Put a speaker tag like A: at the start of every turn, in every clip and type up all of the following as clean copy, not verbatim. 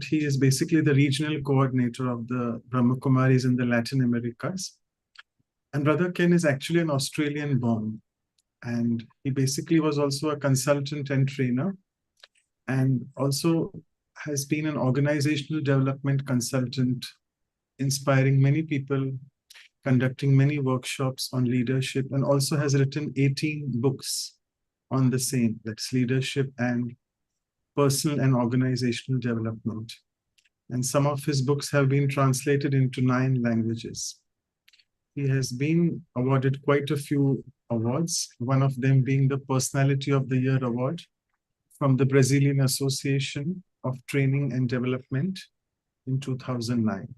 A: he is basically the regional coordinator of the Brahma Kumaris in the Latin Americas. And Brother Ken is actually an Australian born. And he basically was also a consultant and trainer, and also has been an organizational development consultant, inspiring many people, conducting many workshops on leadership, and also has written 18 books on the same, that's leadership and personal and organizational development. And some of his books have been translated into 9 languages. He has been awarded quite a few awards, one of them being the Personality of the Year award from the Brazilian Association of Training and Development in 2009.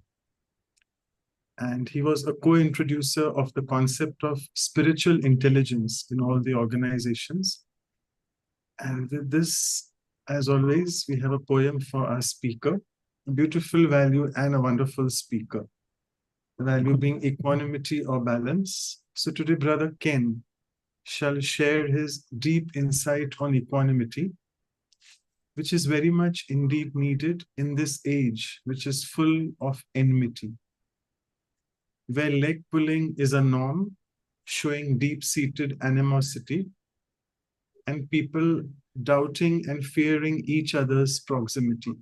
A: And he was a co-introducer of the concept of spiritual intelligence in all the organizations. And with this, as always, we have a poem for our speaker, a beautiful value and a wonderful speaker. The value being equanimity or balance. So today, Brother Ken shall share his deep insight on equanimity, which is very much indeed needed in this age, which is full of enmity, where leg pulling is a norm, showing deep-seated animosity, and people doubting and fearing each other's proximity.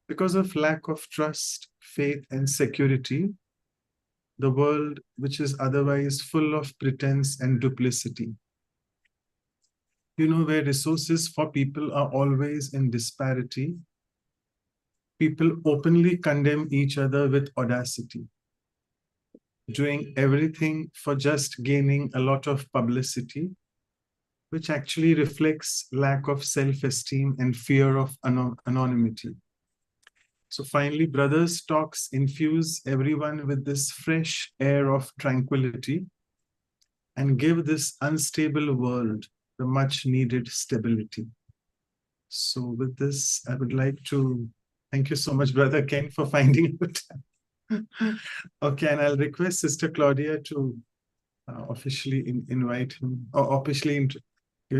A: Because of lack of trust, faith, and security, the world, which is otherwise full of pretense and duplicity. You know, where resources for people are always in disparity, people openly condemn each other with audacity, doing everything for just gaining a lot of publicity, which actually reflects lack of self-esteem and fear of anonymity. So finally, brothers' talks infuse everyone with this fresh air of tranquility and give this unstable world the much needed stability. So with this, I would like to thank you so much, Brother Ken, for finding the time. Okay, and I'll request Sister Claudia to officially invite him, or officially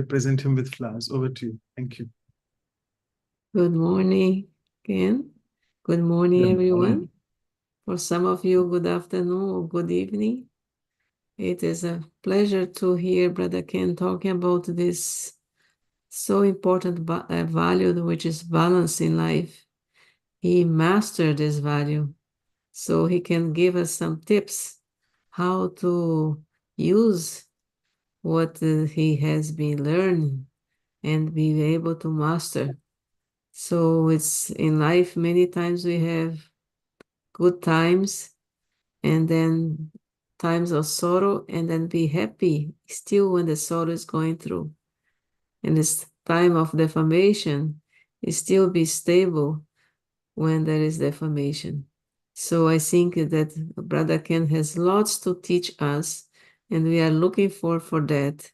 A: present him with flowers. Over to you. Thank you.
B: Good morning, Ken. Good morning, everyone. For some of you, good afternoon or good evening. It is a pleasure to hear Brother Ken talking about this so important value, which is balance in life. He mastered this value, so he can give us some tips how to use what he has been learning and be able to master. So it's in life, many times we have good times and then times of sorrow, and then be happy still when the sorrow is going through. And this time of deformation, still be stable when there is deformation. So I think that Brother Ken has lots to teach us, and we are looking forward for that.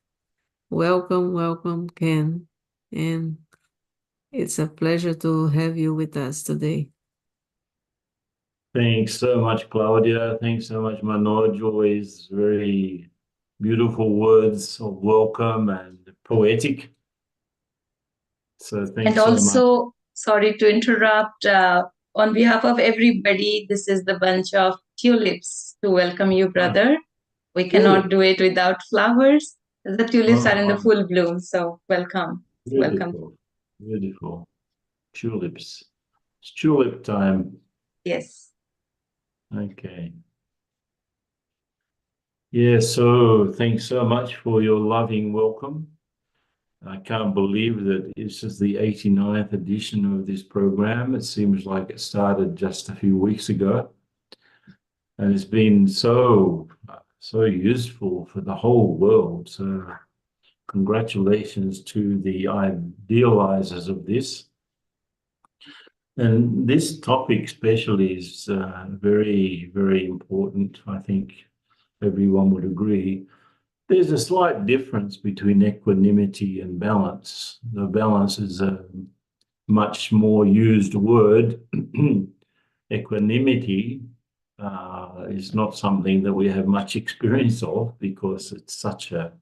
B: Welcome, welcome, Ken. And it's a pleasure to have you with us today.
C: Thanks so much, Claudia. Thanks so much, Manoj. Always very beautiful words of welcome and poetic. So thanks
D: and also, sorry to interrupt, on behalf of everybody, this is the bunch of tulips to welcome you, brother. We cannot do it without flowers. The tulips are in the full bloom, so welcome.
C: Beautiful.
D: Welcome.
C: Beautiful. Tulips. It's tulip time.
D: Yes.
C: Okay. Yeah, so thanks so much for your loving welcome. I can't believe that this is the 89th edition of this program. It seems like it started just a few weeks ago. And it's been so useful for the whole world. So congratulations to the idealizers of this. And this topic especially is very, very important. I think everyone would agree. There's a slight difference between equanimity and balance. The balance is a much more used word. Equanimity is not something that we have much experience of because it's such a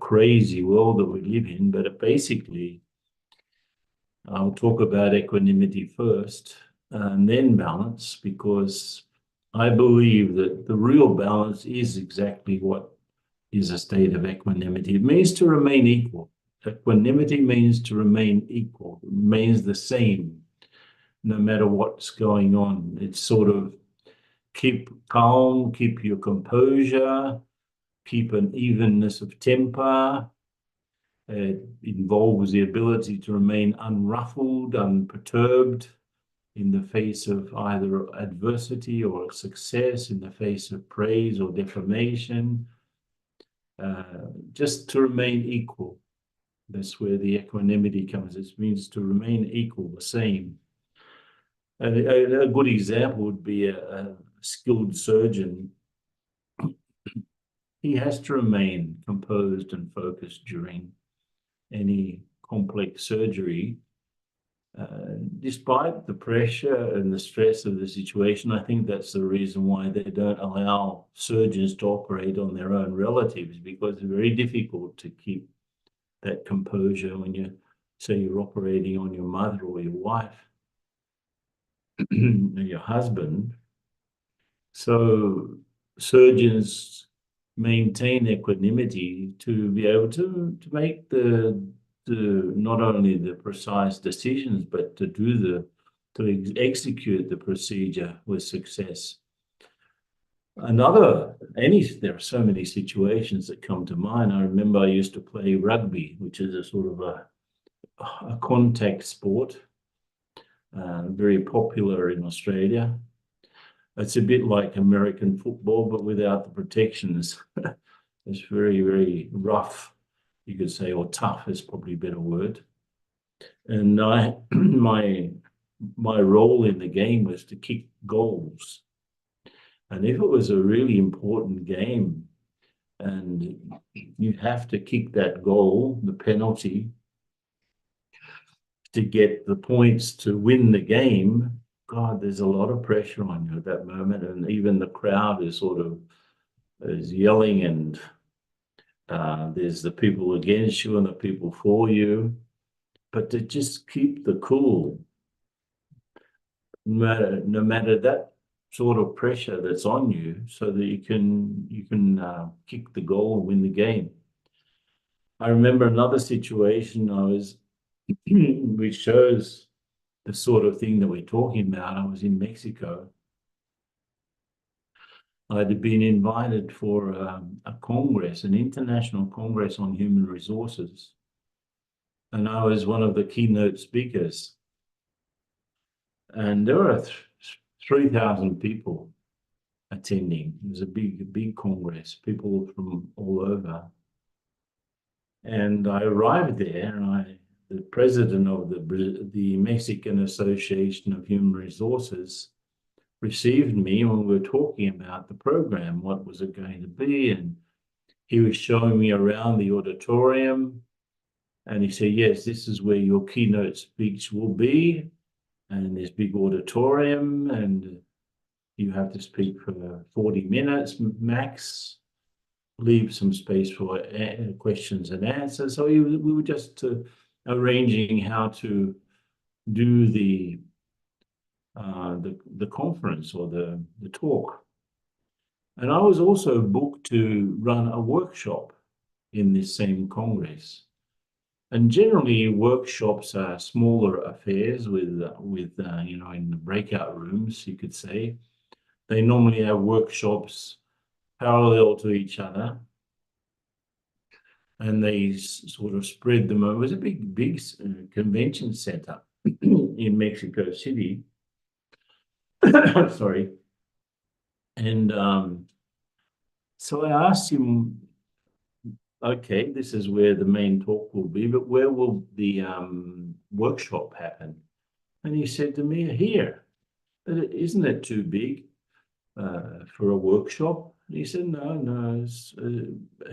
C: crazy world that we live in, but basically I'll talk about equanimity first and then balance, because I believe that the real balance is exactly what is a state of equanimity. It means to remain equal. Equanimity means to remain equal. It means the same, no matter what's going on. It's sort of keep calm, keep your composure, keep an evenness of temper. It involves the ability to remain unruffled, unperturbed in the face of either adversity or success, in the face of praise or defamation, just to remain equal. That's where the equanimity comes. It means to remain equal, the same. And a good example would be a skilled surgeon. He has to remain composed and focused during any complex surgery. Despite the pressure and the stress of the situation, I think that's the reason why they don't allow surgeons to operate on their own relatives, because it's very difficult to keep that composure when you say you're operating on your mother or your wife or your husband. So surgeons maintain equanimity to be able to make the not only the precise decisions, but to execute the procedure with success. There are so many situations that come to mind. I remember I used to play rugby, which is a sort of a contact sport, very popular in Australia. It's a bit like American football, but without the protections. It's very, very rough, you could say, or tough is probably a better word. And my role in the game was to kick goals. And if it was a really important game and you have to kick that goal, the penalty, to get the points to win the game, God, there's a lot of pressure on you at that moment. And even the crowd is yelling, and there's the people against you and the people for you. But to just keep the cool, no matter that sort of pressure that's on you, so that you can kick the goal and win the game. I remember another situation which shows the sort of thing that we're talking about. I was in Mexico. I'd been invited for a congress, an international congress on human resources. And I was one of the keynote speakers. And there were 3,000 people attending. It was a big congress, people from all over. And I arrived there, and the president of the Mexican Association of Human Resources received me when we were talking about the program, what was it going to be, and he was showing me around the auditorium, and he said, yes, this is where your keynote speech will be, and this big auditorium, and you have to speak for 40 minutes max, leave some space for questions and answers. So we were just arranging how to do the conference or the talk. And I was also booked to run a workshop in this same congress. And generally workshops are smaller affairs with in the breakout rooms, you could say. They normally have workshops parallel to each other, and they sort of spread them over. It was a big convention center in Mexico City. Sorry. And so I asked him, okay, this is where the main talk will be, but where will the workshop happen? And he said to me, here. But isn't it too big for a workshop? And he said, no.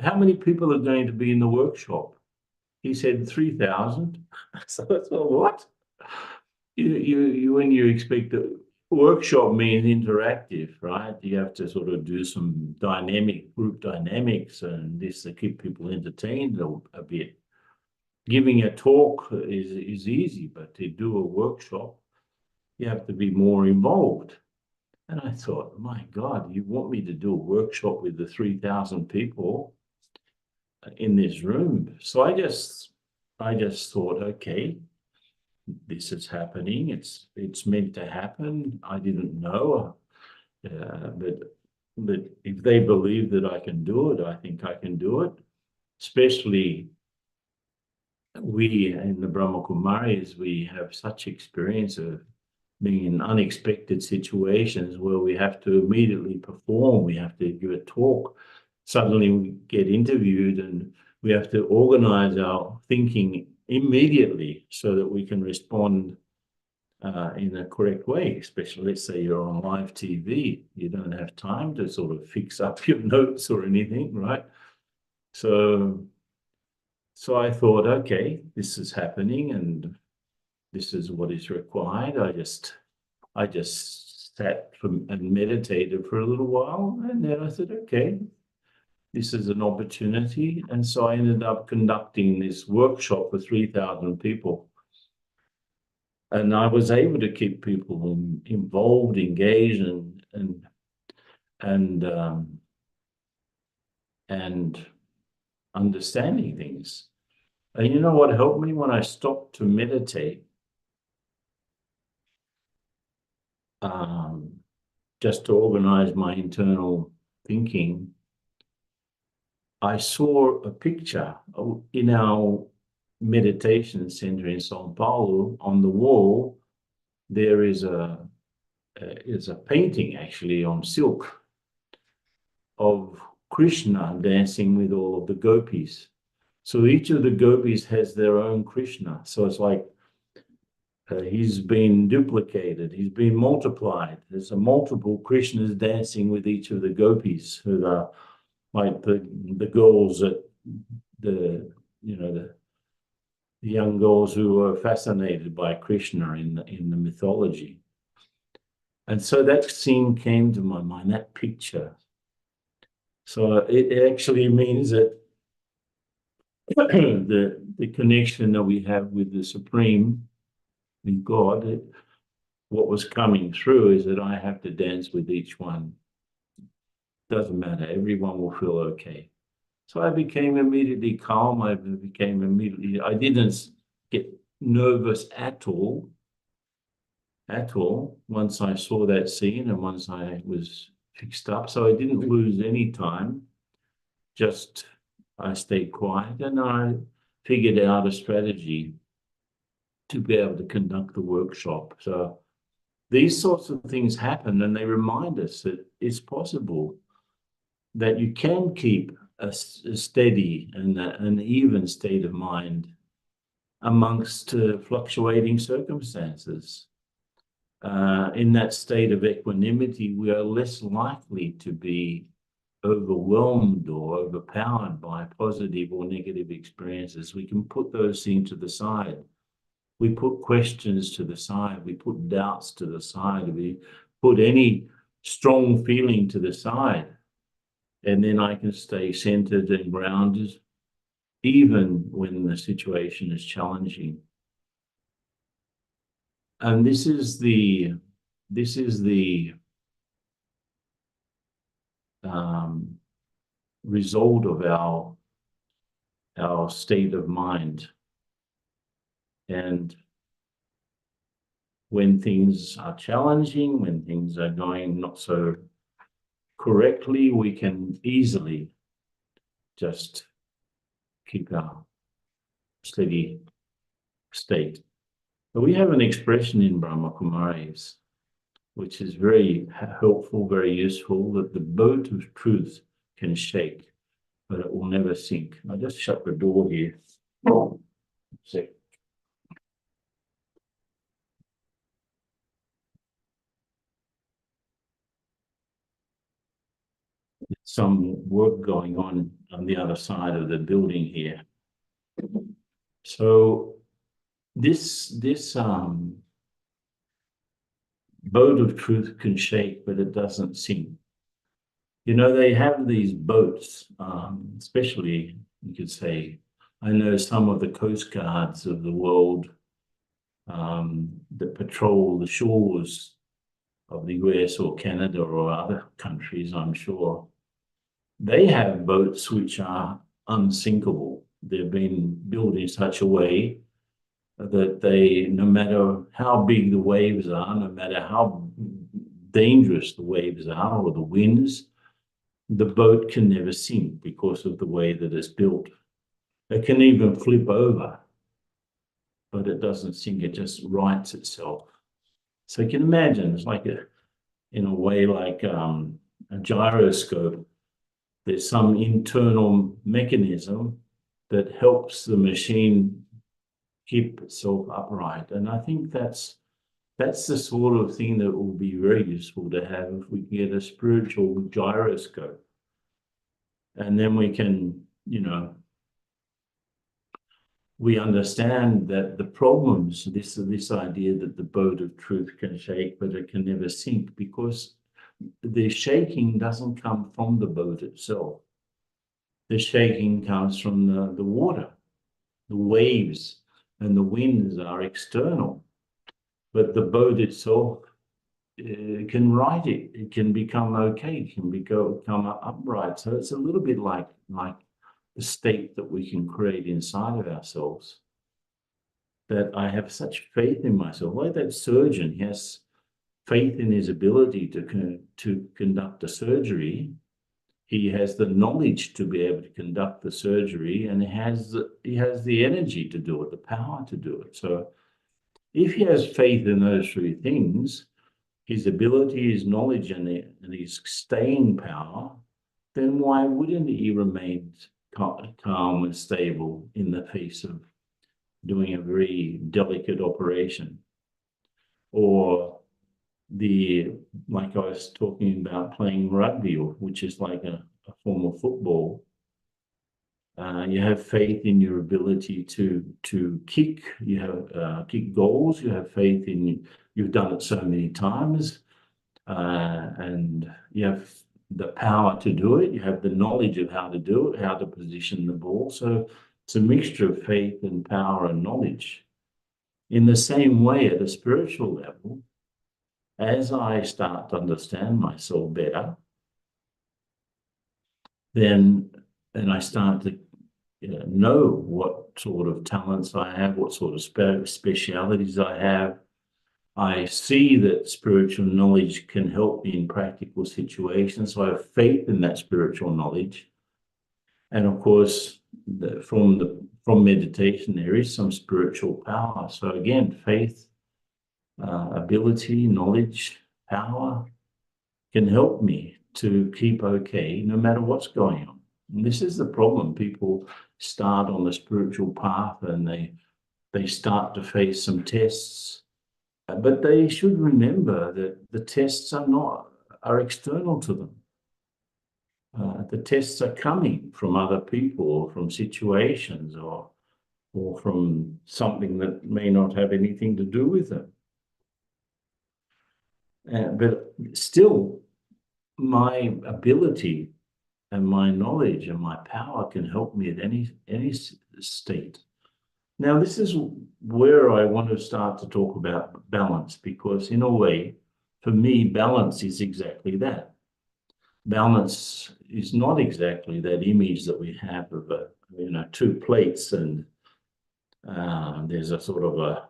C: How many people are going to be in the workshop? He said 3,000. So I thought, what? When you expect a workshop means interactive, right? You have to sort of do some group dynamics and this to keep people entertained a bit. giving a talk is easy, but to do a workshop, you have to be more involved. And I thought, my God, you want me to do a workshop with the 3,000 people in this room? So I just thought, okay, this is happening. It's meant to happen. I didn't know, but if they believe that I can do it, I think I can do it. Especially we in the Brahma Kumaris, we have such experience of being in unexpected situations where we have to immediately perform. We have to give a talk. Suddenly we get interviewed and we have to organize our thinking immediately so that we can respond in a correct way. Especially, let's say you're on live TV, you don't have time to sort of fix up your notes or anything, right? So I thought, okay, this is happening and this is what is required. I just sat and meditated for a little while, and then I said, okay, this is an opportunity. And so I ended up conducting this workshop for 3,000 people. And I was able to keep people involved, engaged, and understanding things. And you know what helped me when I stopped to meditate? Just to organize my internal thinking, I saw a picture in our meditation center in Sao Paulo. On the wall, there is a painting actually on silk of Krishna dancing with all of the gopis. So each of the gopis has their own Krishna. So it's like he's been duplicated, he's been multiplied. There's a multiple Krishnas dancing with each of the gopis, who are like the girls that the young girls who were fascinated by Krishna in the mythology. And so that scene came to my mind, that picture. So it actually means that the connection that we have with the Supreme, with God, what was coming through is that I have to dance with each one. Doesn't matter, everyone will feel okay. So I became immediately calm. I didn't get nervous at all, once I saw that scene and once I was fixed up. So I didn't lose any time. Just I stayed quiet and I figured out a strategy to be able to conduct the workshop. So these sorts of things happen, and they remind us that it's possible that you can keep a steady and an even state of mind amongst fluctuating circumstances. In that state of equanimity, we are less likely to be overwhelmed or overpowered by positive or negative experiences. We can put those things to the side. We put questions to the side. We put doubts to the side. We put any strong feeling to the side. And then I can stay centered and grounded, even when the situation is challenging. And this is the result of our state of mind. And when things are challenging, when things are going not so correctly, we can easily just keep our steady state. But we have an expression in Brahma Kumaris, which is very helpful, very useful, that the boat of truth can shake, but it will never sink. I just shut the door here. Sec. Some work going on the other side of the building here. So this boat of truth can shake, but it doesn't sink. You know, they have these boats, especially you could say I know some of the coast guards of the world that patrol the shores of the US or Canada or other countries, I'm sure, they have boats which are unsinkable. They've been built in such a way that they, no matter how big the waves are, no matter how dangerous the waves are or the winds, the boat can never sink because of the way that it's built. It can even flip over, but it doesn't sink, it just rights itself. So you can imagine, it's like in a way like a gyroscope. There's some internal mechanism that helps the machine keep itself upright. And I think that's the sort of thing that will be very useful to have if we get a spiritual gyroscope. And then we can, we understand that the problems, this idea that the boat of truth can shake, but it can never sink, because the shaking doesn't come from the boat itself. The shaking comes from the water. The waves and the winds are external, but the boat itself can right it. It can become okay. It can become upright. So it's a little bit like the state that we can create inside of ourselves. That I have such faith in myself. Like that surgeon, he has faith in his ability to conduct a surgery. He has the knowledge to be able to conduct the surgery, and he has the energy to do it, the power to do it. So if he has faith in those three things, his ability, his knowledge, and his staying power, then why wouldn't he remain calm and stable in the face of doing a very delicate operation? Or like I was talking about, playing rugby, which is like a form of football. You have faith in your ability to kick. You have kick goals. You have faith in you've done it so many times, and you have the power to do it. You have the knowledge of how to do it, how to position the ball. So it's a mixture of faith and power and knowledge. In the same way, at a spiritual level, as I start to understand myself better, then I start to know what sort of talents I have, what sort of specialities I have. I see that spiritual knowledge can help me in practical situations. So I have faith in that spiritual knowledge. And of course, from meditation, there is some spiritual power. So again, faith, ability, knowledge, power can help me to keep okay no matter what's going on. And this is the problem. People start on the spiritual path and they start to face some tests, but they should remember that the tests are external to them. The tests are coming from other people or from situations or from something that may not have anything to do with them. But still, my ability and my knowledge and my power can help me at any state. Now, this is where I want to start to talk about balance, because in a way, for me, balance is exactly that. Balance is not exactly that image that we have of two plates and there's a sort of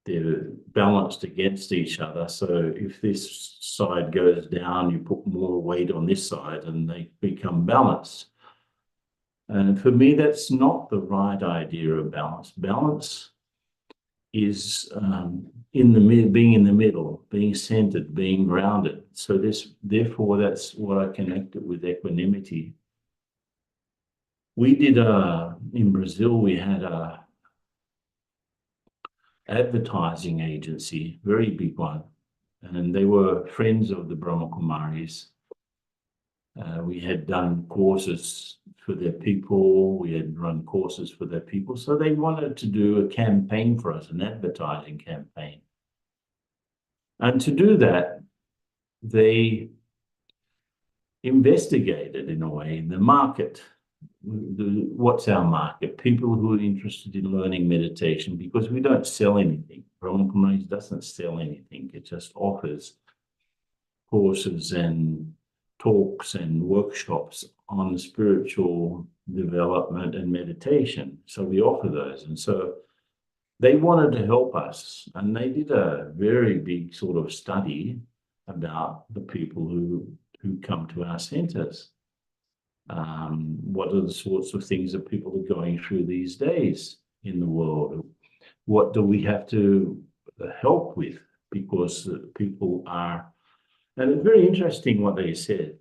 C: they're balanced against each other. So if this side goes down, you put more weight on this side and they become balanced. And for me, that's not the right idea of balance. Balance is being in the middle, being centered, being grounded. So therefore, that's what I connected with equanimity. We did in Brazil, we had a advertising agency, very big one, and they were friends of the Brahma Kumaris. We had done courses for their people. We had run courses for their people. So they wanted to do a campaign for us, an advertising campaign. And to do that, they investigated, in a way, the market what's our market? People who are interested in learning meditation, because we don't sell anything. Brahma Kumaris doesn't sell anything. It just offers courses and talks and workshops on spiritual development and meditation. So we offer those. And so they wanted to help us, and they did a very big sort of study about the people who come to our centers. What are the sorts of things that people are going through these days in the world? What do we have to help with? Because people are, and it's very interesting what they said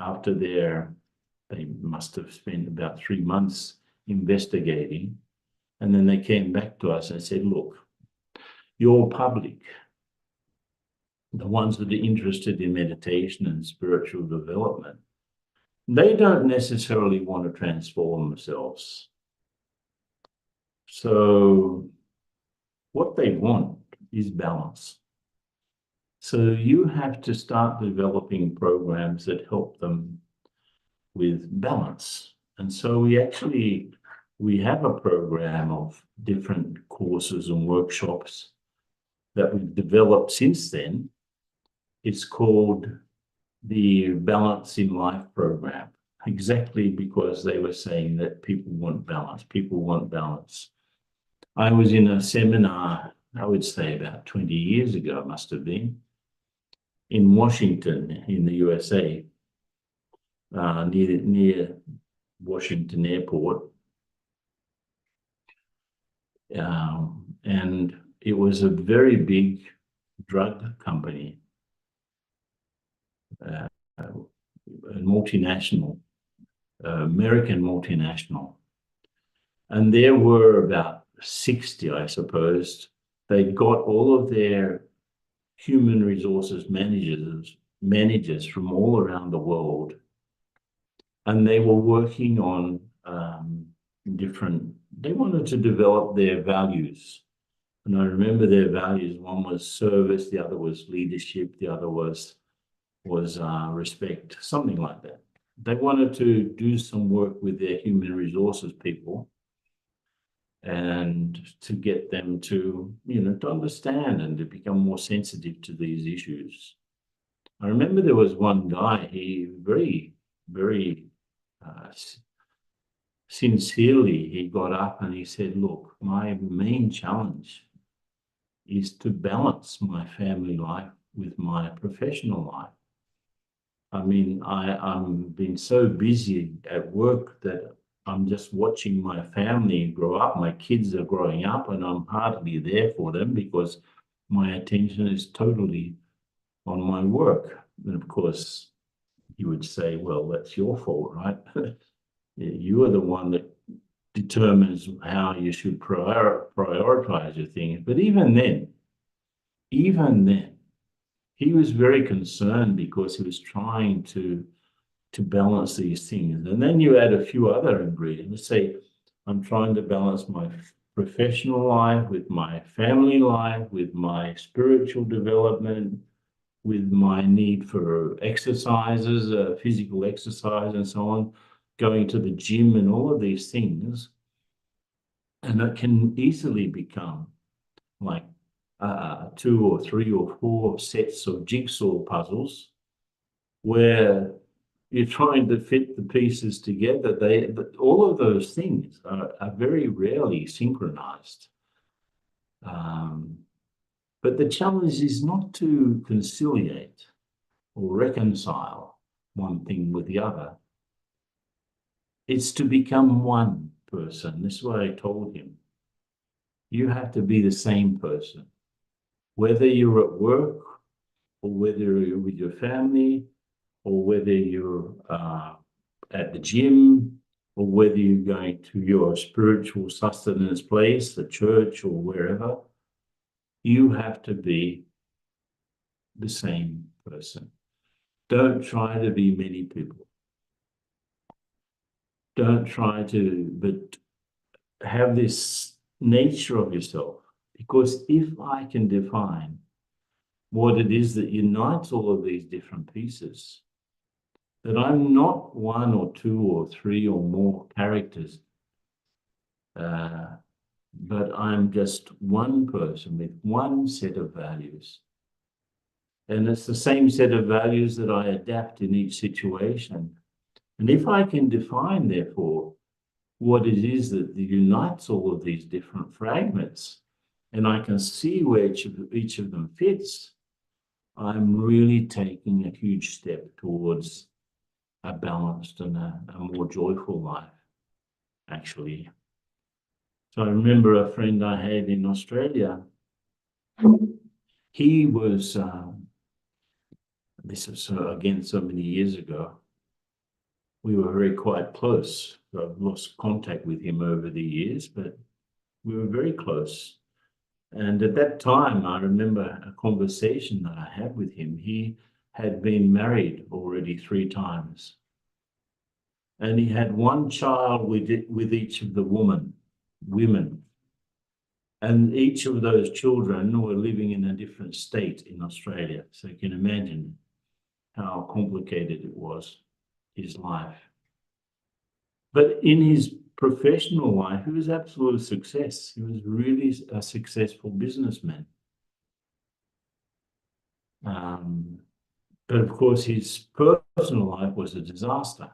C: after they must have spent about 3 months investigating. And then they came back to us and said, look, your public, the ones that are interested in meditation and spiritual development, they don't necessarily want to transform themselves. So what they want is balance. So you have to start developing programs that help them with balance. And so we have a program of different courses and workshops that we've developed since then. It's called the Balance in Life program, exactly because they were saying that people want balance. People want balance. I was in a seminar, I would say about 20 years ago, must have been, in Washington, in the USA, near Washington Airport. And it was a very big drug company, a multinational, American multinational. And there were about 60, I suppose. They got all of their human resources managers from all around the world. And they were working on they wanted to develop their values. And I remember their values. One was service, the other was leadership, the other was respect, something like that. They wanted to do some work with their human resources people and to get them to, to understand and to become more sensitive to these issues. I remember there was one guy, he very, very sincerely, he got up and he said, look, my main challenge is to balance my family life with my professional life. I mean, I'm been so busy at work that I'm just watching my family grow up. My kids are growing up and I'm hardly there for them because my attention is totally on my work. And of course, you would say, well, that's your fault, right? You are the one that determines how you should prioritize your things. But even then, he was very concerned because he was trying to balance these things. And then you add a few other ingredients. Let's say I'm trying to balance my professional life with my family life, with my spiritual development, with my need for exercises, physical exercise and so on, going to the gym and all of these things. And it can easily become like 2 or 3 or 4 sets of jigsaw puzzles where you're trying to fit the pieces together. All of those things are very rarely synchronized. But the challenge is not to conciliate or reconcile one thing with the other. It's to become one person. This is what I told him. You have to be the same person, whether you're at work or whether you're with your family or whether you're at the gym or whether you're going to your spiritual sustenance place, the church or wherever. You have to be the same person. Don't try to be many people. Don't try to, but have this nature of yourself. Because if I can define what it is that unites all of these different pieces, that I'm not one or two or three or more characters, but I'm just one person with one set of values. And it's the same set of values that I adapt in each situation. And if I can define, therefore, what it is that unites all of these different fragments, and I can see where each of them fits, I'm really taking a huge step towards a balanced and a more joyful life, actually. So I remember a friend I had in Australia. He was, this was again so many years ago, we were very quite close. So I've lost contact with him over the years, but we were very close. And at that time, I remember a conversation that I had with him. He had been married already 3 times. And he had one child with each of the women. And each of those children were living in a different state in Australia. So you can imagine how complicated it was, his life. But in his professional life, he was absolute success. He was really a successful businessman. But of course, his personal life was a disaster.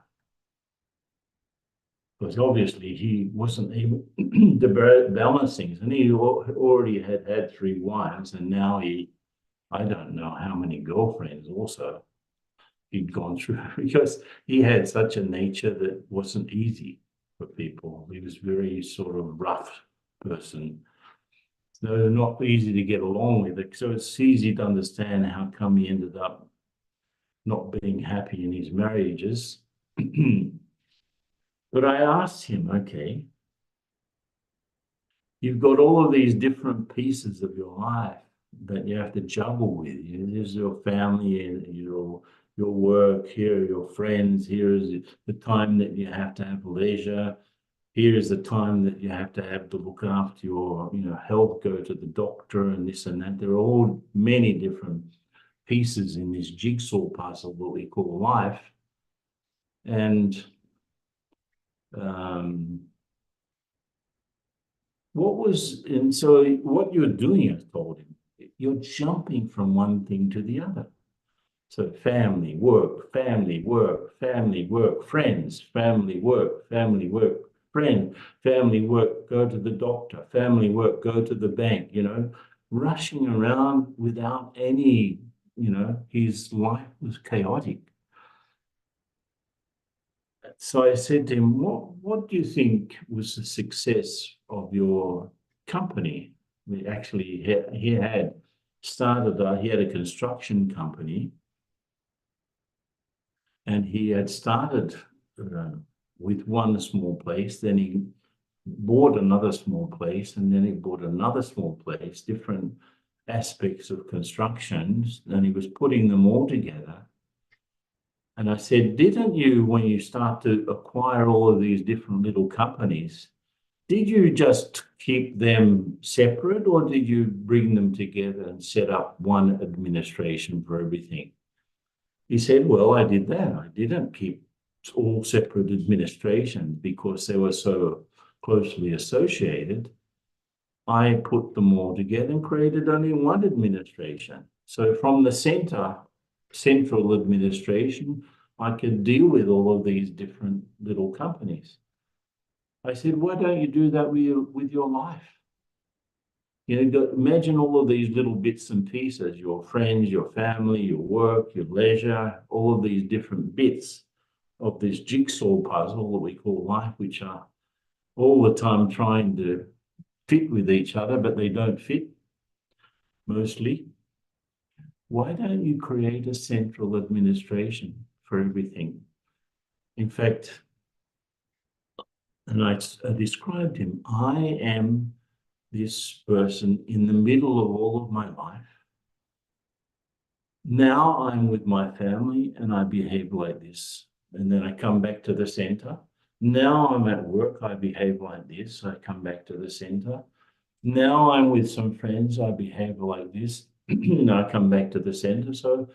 C: Because obviously he wasn't able to balance things. And he already had 3 wives, and now I don't know how many girlfriends also he'd gone through, because he had such a nature that wasn't easy for people. He was very sort of rough person. So not easy to get along with it. So it's easy to understand how come he ended up not being happy in his marriages. But I asked him, okay, you've got all of these different pieces of your life that you have to juggle with. There's your family and your work, here are your friends, here is the time that you have to have leisure, here is the time that you have to have to look after your health, go to the doctor and this and that. There are all many different pieces in this jigsaw puzzle that we call life. And so what you're doing, I told him, you're jumping from one thing to the other. So family, work, family, work, family, work, friends, family, work, friend, family, work, go to the doctor, family, work, go to the bank, rushing around without any, his life was chaotic. So I said to him, what do you think was the success of your company? He had started, he had a construction company, and he had started with one small place, then he bought another small place, and then he bought another small place, different aspects of constructions, and he was putting them all together. And I said, didn't you, when you start to acquire all of these different little companies, did you just keep them separate, or did you bring them together and set up one administration for everything? He said, well, I did that. I didn't keep all separate administrations because they were so closely associated. I put them all together and created only one administration. So from the central administration, I could deal with all of these different little companies. I said, why don't you do that with your life? Imagine all of these little bits and pieces, your friends, your family, your work, your leisure, all of these different bits of this jigsaw puzzle that we call life, which are all the time trying to fit with each other, but they don't fit mostly. Why don't you create a central administration for everything? In fact, and I described him, I am this person in the middle of all of my life. Now I'm with my family and I behave like this. And then I come back to the center. Now I'm at work, I behave like this. I come back to the center. Now I'm with some friends, I behave like this. And I come back to the center. So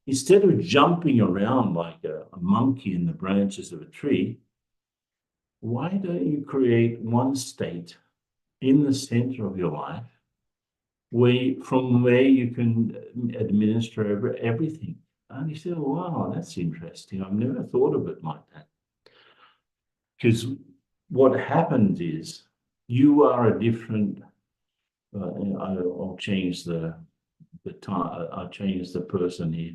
C: instead of jumping around like a monkey in the branches of a tree, why don't you create one state in the center of your life from where you can administer everything? And you say, oh, wow, that's interesting. I've never thought of it like that. Because what happens is you are a different, I'll change the time, I'll change the person here.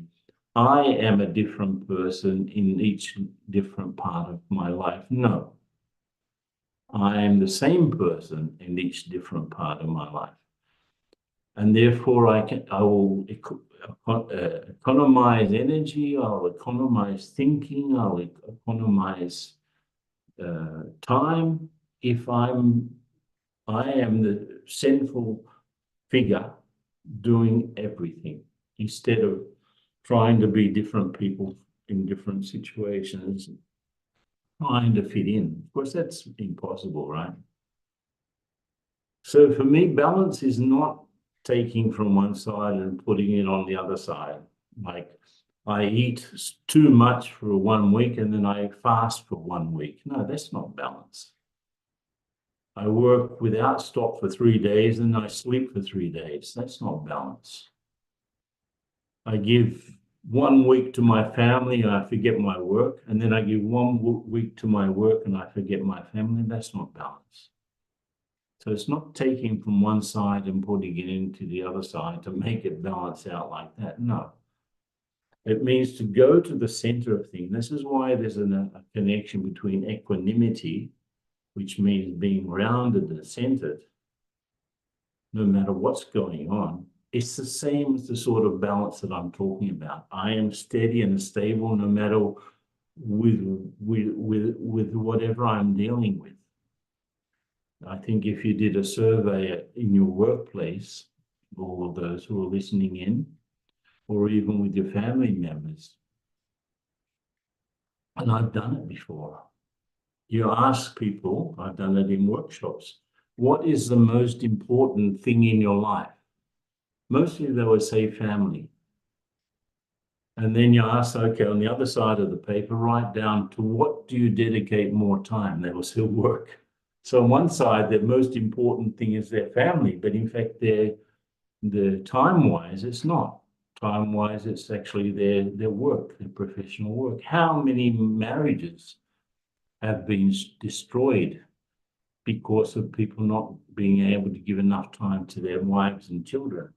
C: I am a different person in each different part of my life. No, I am the same person in each different part of my life. And therefore I will economize energy, I'll economize thinking, I'll economize time if I am the sinful figure doing everything instead of trying to be different people in different situations, trying to fit in. Of course, that's impossible, right? So for me, balance is not taking from one side and putting it on the other side. Like I eat too much for 1 week and then I fast for 1 week. No, that's not balance. I work without stop for 3 days and I sleep for 3 days. That's not balance. I give 1 week to my family and I forget my work, and then I give 1 week to my work and I forget my family. That's not balance. So it's not taking from one side and putting it into the other side to make it balance out like that. No. It means to go to the center of things. This is why there's a connection between equanimity, which means being rounded and centered, no matter what's going on. It's the same as the sort of balance that I'm talking about. I am steady and stable no matter with whatever I'm dealing with. I think if you did a survey in your workplace, all of those who are listening in, or even with your family members, and I've done it before, you ask people, I've done it in workshops, what is the most important thing in your life? Mostly they would say family. And then you ask, okay, on the other side of the paper, write down to what do you dedicate more time? They will still work. So on one side, the most important thing is their family, but in fact, the time-wise, it's not. Time-wise, it's actually their work, their professional work. How many marriages have been destroyed because of people not being able to give enough time to their wives and children?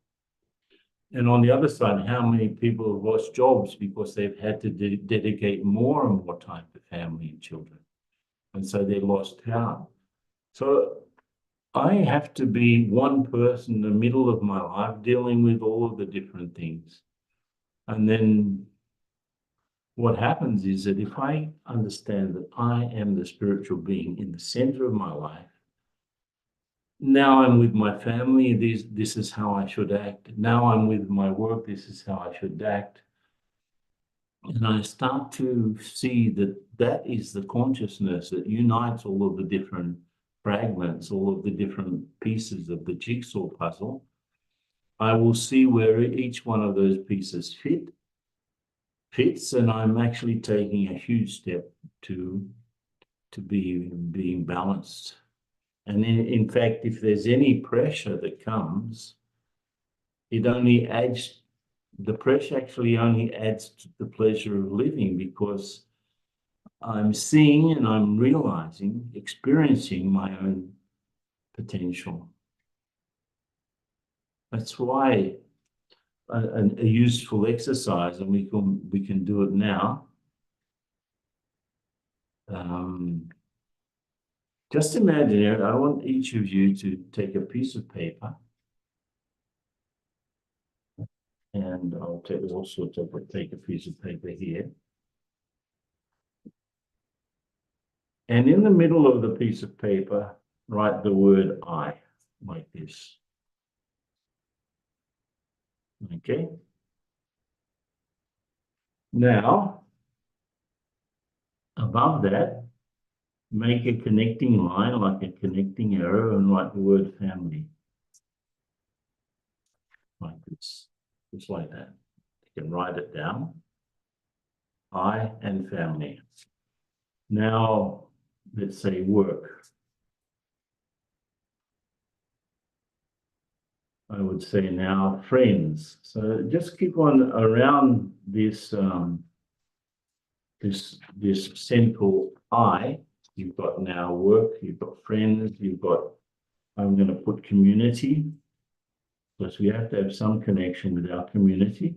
C: And on the other side, how many people have lost jobs because they've had to dedicate more and more time to family and children? And so they lost out. So I have to be one person in the middle of my life dealing with all of the different things. And then what happens is that if I understand that I am the spiritual being in the center of my life, now I'm with my family, this is how I should act. Now I'm with my work, this is how I should act. And I start to see that that is the consciousness that unites all of the different fragments, all of the different pieces of the jigsaw puzzle. I will see where each one of those pieces fits, and I'm actually taking a huge step to being balanced. And in fact, if there's any pressure that comes, it only adds, the pressure actually only adds to the pleasure of living, because I'm seeing and I'm realizing, experiencing my own potential. That's why a useful exercise, and we can do it now. Just imagine, I want each of you to take a piece of paper, and I'll also take a piece of paper here. And in the middle of the piece of paper, write the word I, like this. Okay? Now, above that, make a connecting line, like a connecting arrow, and write the word family. Like this, just like that. You can write it down. I and family. Now, let's say work. I would say now friends. So just keep on around this this central I. You've got now work, you've got friends, you've got, I'm going to put community, because we have to have some connection with our community.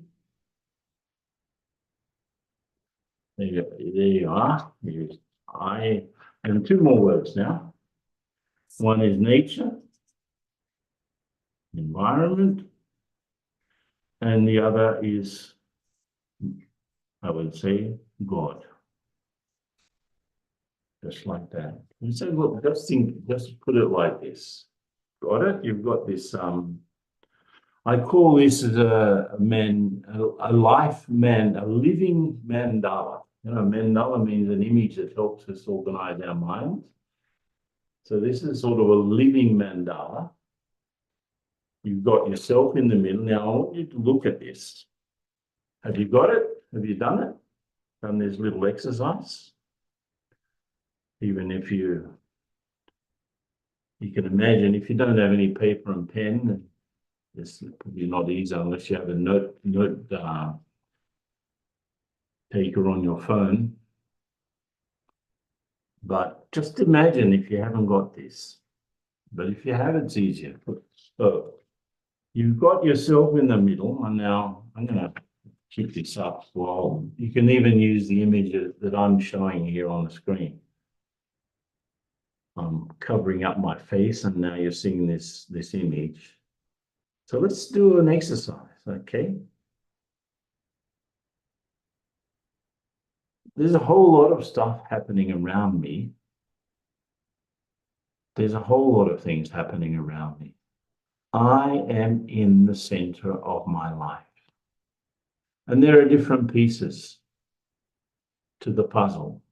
C: There you are. Here's I, and two more words now. One is nature, environment, and the other is, I would say, God. Just like that. And so look, just put it like this. Got it? You've got this, I call this as a living mandala. You know, mandala means an image that helps us organize our minds. So this is sort of a living mandala. You've got yourself in the middle. Now I want you to look at this. Have you got it? Have you done it? Done this little exercise? Even if you can imagine, if you don't have any paper and pen, it's probably not easy unless you have a note taker on your phone. But just imagine if you haven't got this. But if you have, it's easier. So you've got yourself in the middle, and now I'm going to keep this up. Well, you can even use the image that I'm showing here on the screen. I'm covering up my face, and now you're seeing this image. So let's do an exercise, okay? There's a whole lot of stuff happening around me. There's a whole lot of things happening around me. I am in the center of my life. And there are different pieces to the puzzle.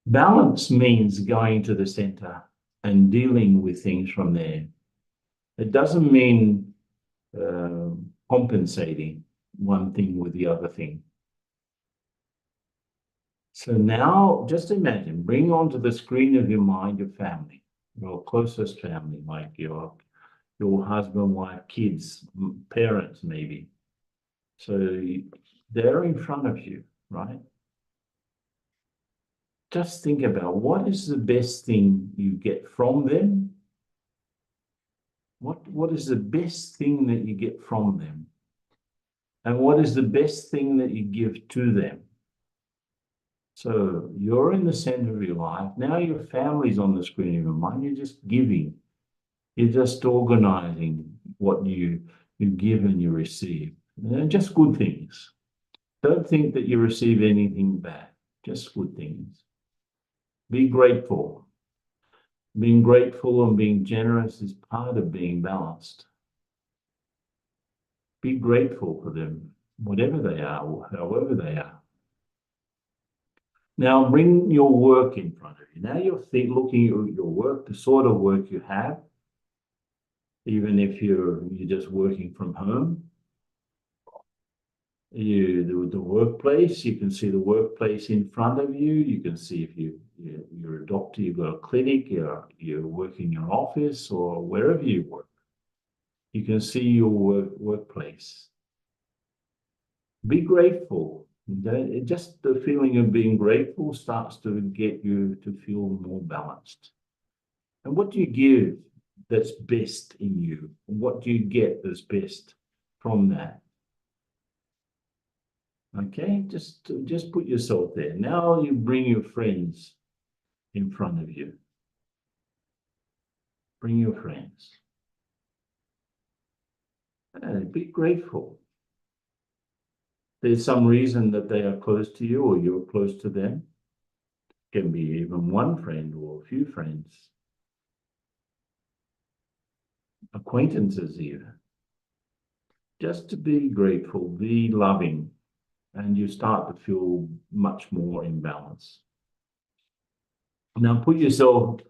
C: Balance means going to the center and dealing with things from there. It doesn't mean compensating one thing with the other thing. So now just imagine, bring onto the screen of your mind your family, your closest family, like your husband, wife, kids, parents maybe. So they're in front of you, right? Just think about what is the best thing you get from them? What is the best thing that you get from them? And what is the best thing that you give to them? So you're in the center of your life. Now your family's on the screen of your mind. You're just giving. You're just organizing what you give and you receive. And they're just good things. Don't think that you receive anything bad. Just good things. Be grateful. Being grateful and being generous is part of being balanced. Be grateful for them, whatever they are, or however they are. Now bring your work in front of you. Now you're looking at your work, the sort of work you have, even if you're just working from home. The workplace, you can see the workplace in front of you. You can see if you're a doctor, you've got a clinic, you're working in an office or wherever you work. You can see your workplace. Be grateful. Just the feeling of being grateful starts to get you to feel more balanced. And what do you give that's best in you? And what do you get that's best from that? Okay, just put yourself there. Now you bring your friends in front of you. Bring your friends. And be grateful. There's some reason that they are close to you or you're close to them. It can be even one friend or a few friends. Acquaintances even. Just to be grateful, be loving, and you start to feel much more in balance. Now put yourself,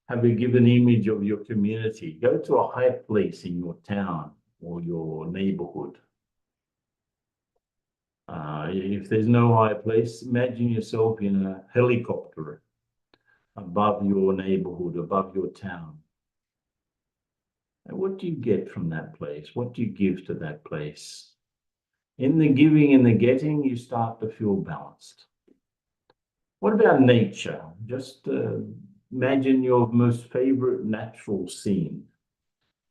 C: have a given image of your community. Go to a high place in your town or your neighborhood. If there's no high place, imagine yourself in a helicopter above your neighborhood, above your town. And what do you get from that place? What do you give to that place? In the giving and the getting, you start to feel balanced. What about nature? Just imagine your most favorite natural scene.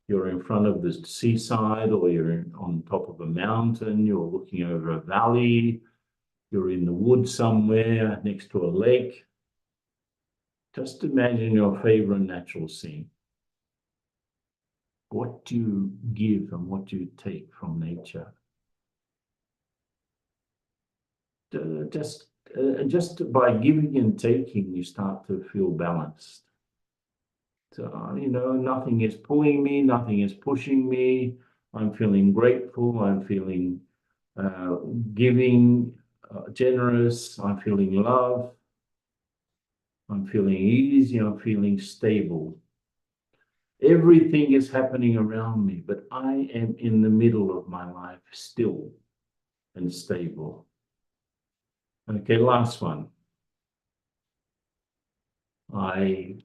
C: You're in front of the seaside, or you're on top of a mountain, you're looking over a valley, you're in the woods somewhere next to a lake. Just imagine your favorite natural scene. What do you give and what do you take from nature? Just by giving and taking, you start to feel balanced. So, nothing is pulling me, nothing is pushing me. I'm feeling grateful, I'm feeling giving, generous, I'm feeling love, I'm feeling easy, I'm feeling stable. Everything is happening around me, but I am in the middle of my life, still and stable. Okay, last one. I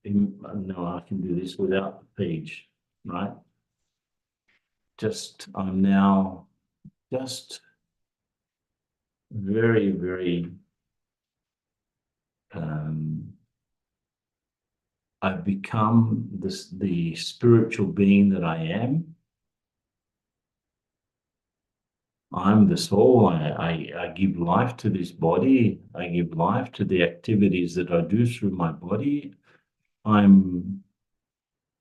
C: know I can do this without the page, right? I'm now just very, very, I've become the spiritual being that I am. I'm the soul. I give life to this body. I give life to the activities that I do through my body.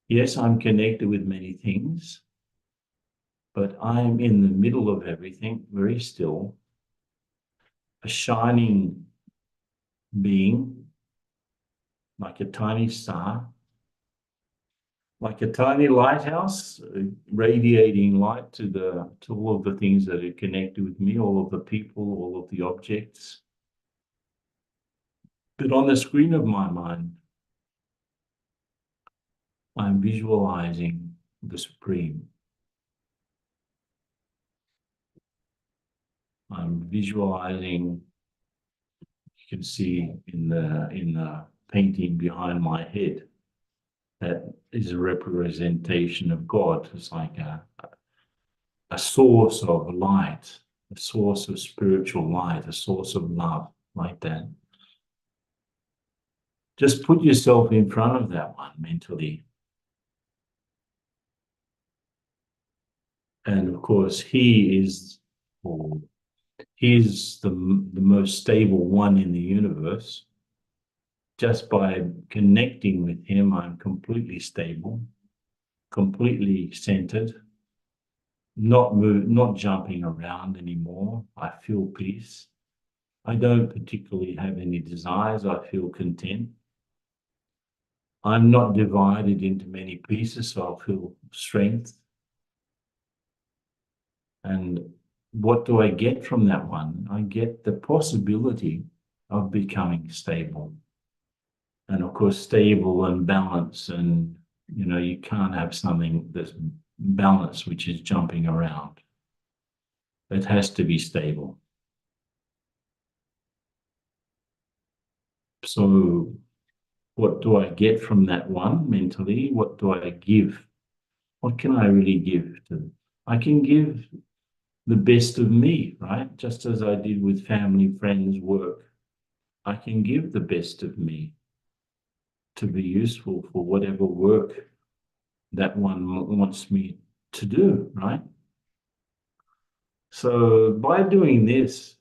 C: Yes, I'm connected with many things, but I'm in the middle of everything, very still, a shining being, like a tiny star, like a tiny lighthouse, radiating light to all of the things that are connected with me, all of the people, all of the objects. But on the screen of my mind, I'm visualizing the Supreme. I'm visualizing, you can see in the painting behind my head, that is a representation of God. It's like a source of light, a source of spiritual light, a source of love, like that. Just put yourself in front of that one mentally. And of course, he's the most stable one in the universe. Just by connecting with him, I'm completely stable, completely centered, not jumping around anymore. I feel peace. I don't particularly have any desires. I feel content. I'm not divided into many pieces, so I feel strength. And what do I get from that one? I get the possibility of becoming stable. And of course, stable and balanced, and you can't have something that's balanced, which is jumping around. It has to be stable. So what do I get from that one mentally? What do I give? What can I really give to them? I can give the best of me, right? Just as I did with family, friends, work. I can give the best of me to be useful for whatever work that one wants me to do, right? So by doing this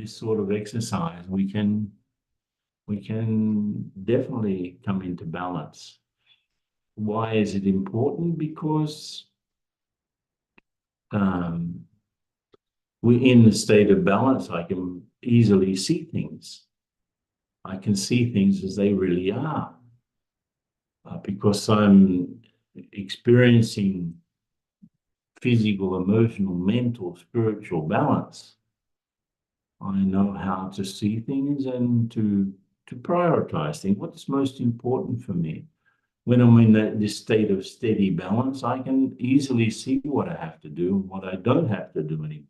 C: sort of exercise, we can definitely come into balance. Why is it important? Because we're in the state of balance. I can easily see things. I can see things as they really are. Because I'm experiencing physical, emotional, mental, spiritual balance, I know how to see things and to prioritize things. What's most important for me? When I'm in this state of steady balance, I can easily see what I have to do and what I don't have to do anymore.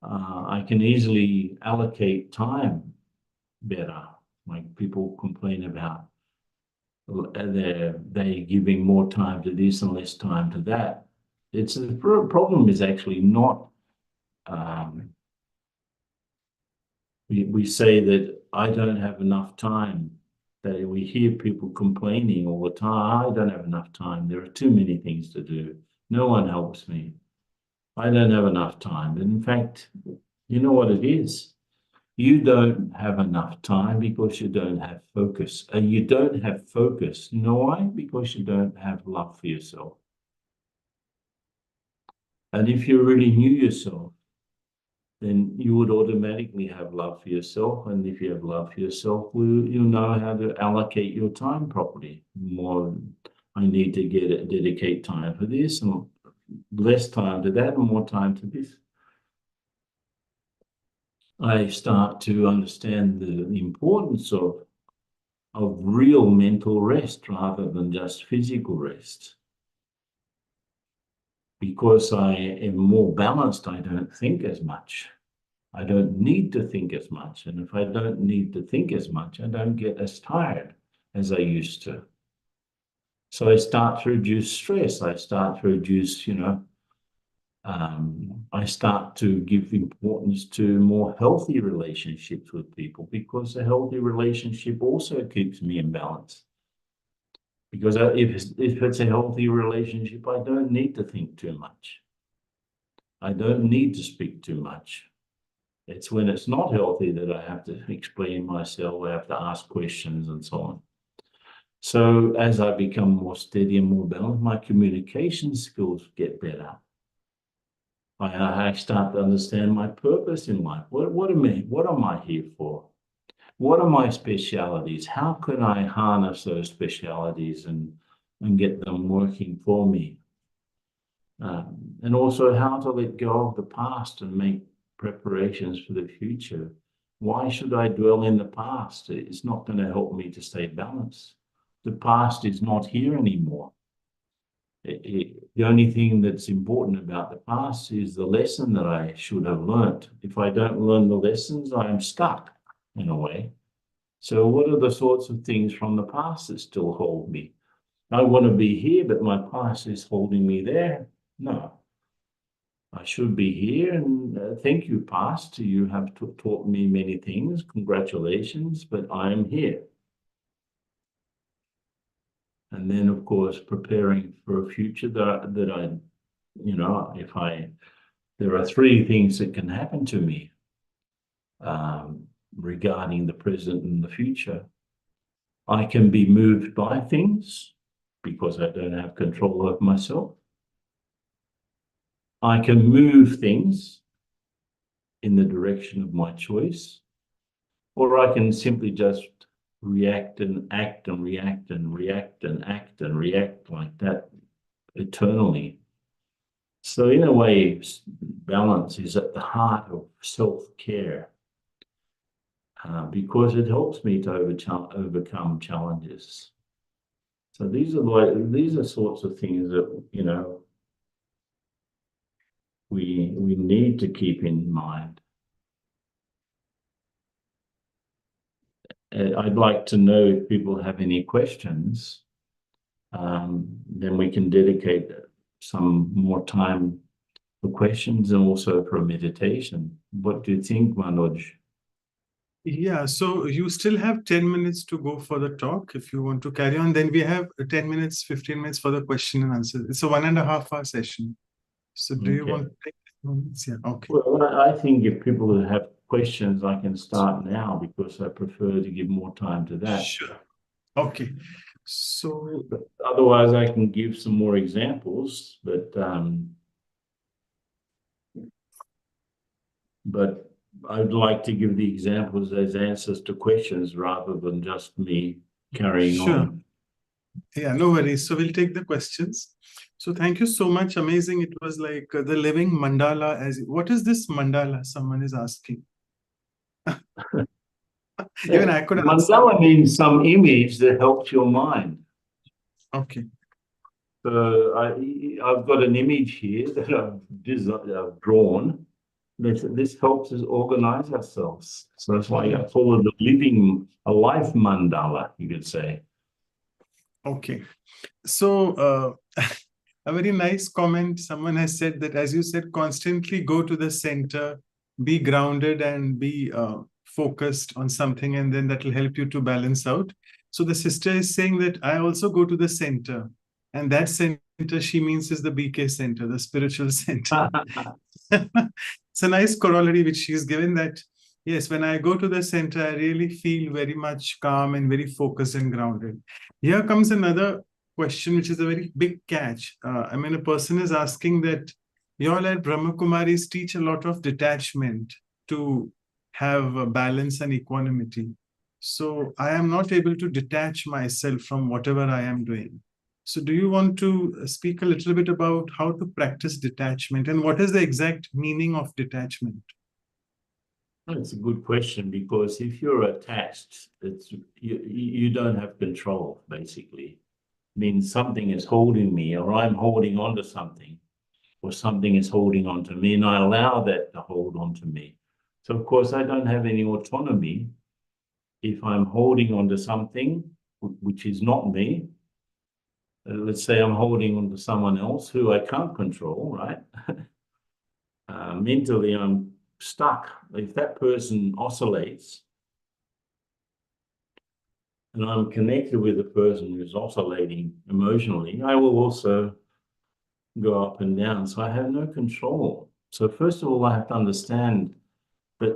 C: I can easily allocate time better. Like people complain about they're giving more time to this and less time to that. It's the problem is actually not. We say that I don't have enough time. That we hear people complaining all the time. I don't have enough time. There are too many things to do. No one helps me. I don't have enough time. But in fact, you know what it is? You don't have enough time because you don't have focus. And you don't have focus. You know why? Because you don't have love for yourself. And if you really knew yourself, then you would automatically have love for yourself. And if you have love for yourself, you'll know how to allocate your time properly. More, I need to dedicate time for this, and less time to that, and more time to this. I start to understand the importance of real mental rest rather than just physical rest. Because I am more balanced, I don't think as much. I don't need to think as much. And if I don't need to think as much, I don't get as tired as I used to. So I start to reduce stress. I start to reduce, I start to give importance to more healthy relationships with people, because a healthy relationship also keeps me in balance. Because if it's a healthy relationship, I don't need to think too much. I don't need to speak too much. It's when it's not healthy that I have to explain myself, I have to ask questions and so on. So as I become more steady and more balanced, my communication skills get better. I start to understand my purpose in life. What am I here for? What are my specialities? How can I harness those specialities and get them working for me? And also how to let go of the past and make preparations for the future. Why should I dwell in the past? It's not going to help me to stay balanced. The past is not here anymore. The only thing that's important about the past is the lesson that I should have learned. If I don't learn the lessons, I am stuck in a way. So what are the sorts of things from the past that still hold me? I want to be here, but my past is holding me there. No. I should be here, and thank you, past. You have taught me many things. Congratulations, but I am here. And then, of course, preparing for a future that I, there are three things that can happen to me regarding the present and the future. I can be moved by things because I don't have control of myself. I can move things in the direction of my choice, or I can simply just react and act and react and react and act and react like that eternally. So in a way, balance is at the heart of self-care because it helps me to overcome challenges. So these are sorts of things that, we need to keep in mind. I'd like to know if people have any questions, then we can dedicate some more time for questions and also for meditation. What do you think, Manoj?
A: Yeah, so you still have 10 minutes to go for the talk if you want to carry on. Then we have 10 minutes, 15 minutes for the question and answer. It's a 1.5 hour session. So do you want to take moments? Yeah, okay.
C: Well, I think if people have questions, I can start now because I prefer to give more time to that.
A: Sure. Okay. So
C: but otherwise, I can give some more examples, but I'd like to give the examples as answers to questions rather than just me carrying on.
A: Yeah, no worries. So we'll take the questions. So thank you so much. Amazing. It was like the living mandala. What is this mandala? Someone is asking. Even I could answer.
C: Mandala means some image that helps your mind.
A: Okay.
C: So I've got an image here that I've drawn, this helps us organize ourselves. So it's like I call it living a life mandala, you could say.
A: Okay. So a very nice comment. Someone has said that, as you said, constantly go to the center, be grounded and be focused on something, and then that will help you to balance out. So the sister is saying that I also go to the center, and that center she means is the BK center, the spiritual center. It's a nice corollary which she's given, that yes, when I go to the center, I really feel very much calm and very focused and grounded. Here comes another question, which is a very big catch. I mean, a person is asking that you all at Brahma Kumaris teach a lot of detachment to have a balance and equanimity. So I am not able to detach myself from whatever I am doing. So do you want to speak a little bit about how to practice detachment and what is the exact meaning of detachment?
C: That's a good question, because if you're attached, you don't have control, basically. It means something is holding me, or I'm holding on to something, or something is holding on to me, and I allow that to hold on to me. So of course I don't have any autonomy if I'm holding on to something which is not me. Let's say I'm holding on to someone else who I can't control, right? Mentally, I'm stuck. If that person oscillates, and I'm connected with the person who's oscillating emotionally, I will also go up and down. So I have no control. So first of all, I have to understand that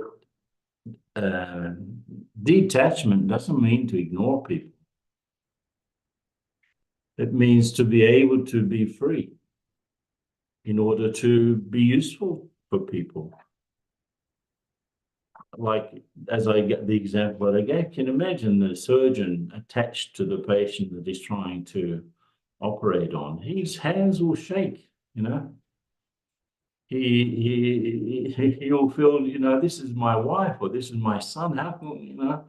C: detachment doesn't mean to ignore people. It means to be able to be free in order to be useful for people. Like, as I get the example that I gave, can you imagine the surgeon attached to the patient that he's trying to operate on? His hands will shake, you know. He'll feel, you know, this is my wife or this is my son. How can, you know,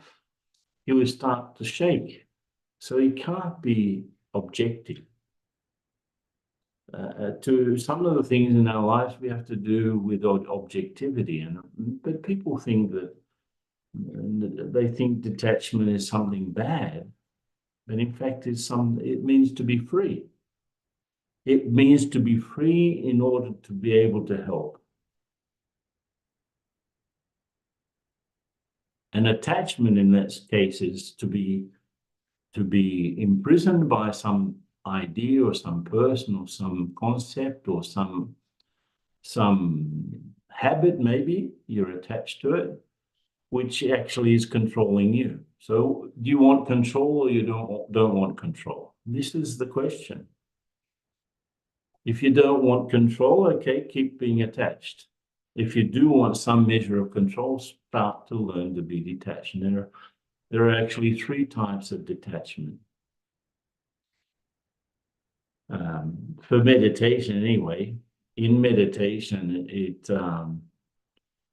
C: he will start to shake. So he can't be objective. To some of the things in our lives we have to do with objectivity, but people think that they think detachment is something bad, but in fact it means to be free. It means to be free in order to be able to help. An attachment in that case is to be imprisoned by some idea or some person or some concept or some habit, maybe you're attached to it, which actually is controlling you. So do you want control or you don't want control? This is the question. If you don't want control, okay, keep being attached. If you do want some measure of control, start to learn to be detached. And there are actually 3 types of detachment. For meditation anyway, in meditation,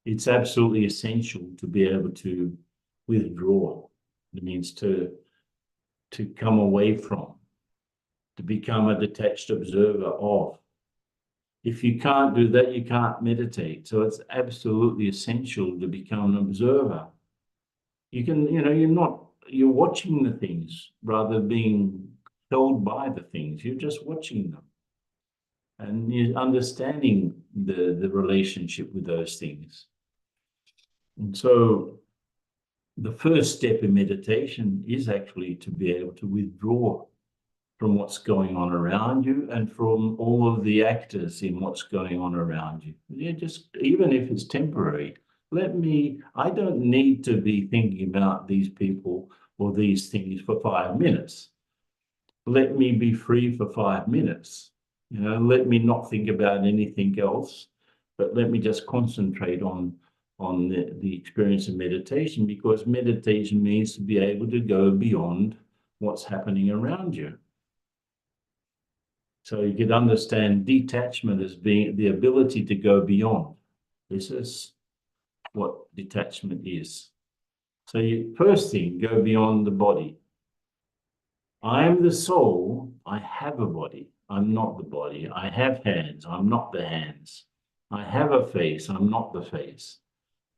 C: it's absolutely essential to be able to withdraw. It means to come away from, to become a detached observer of. If you can't do that, you can't meditate. So it's absolutely essential to become an observer. You can, you know, you're watching the things rather than being held by the things. You're just watching them. And you're understanding the relationship with those things. And so the first step in meditation is actually to be able to withdraw from what's going on around you and from all of the actors in what's going on around you. Yeah, just even if it's temporary, I don't need to be thinking about these people or these things for 5 minutes. Let me be free for 5 minutes. You know, let me not think about anything else, but let me just concentrate on the experience of meditation, because meditation means to be able to go beyond what's happening around you. So you could understand detachment as being the ability to go beyond. This is what detachment is. So first thing, go beyond the body. I am the soul. I have a body. I'm not the body. I have hands. I'm not the hands. I have a face, I'm not the face.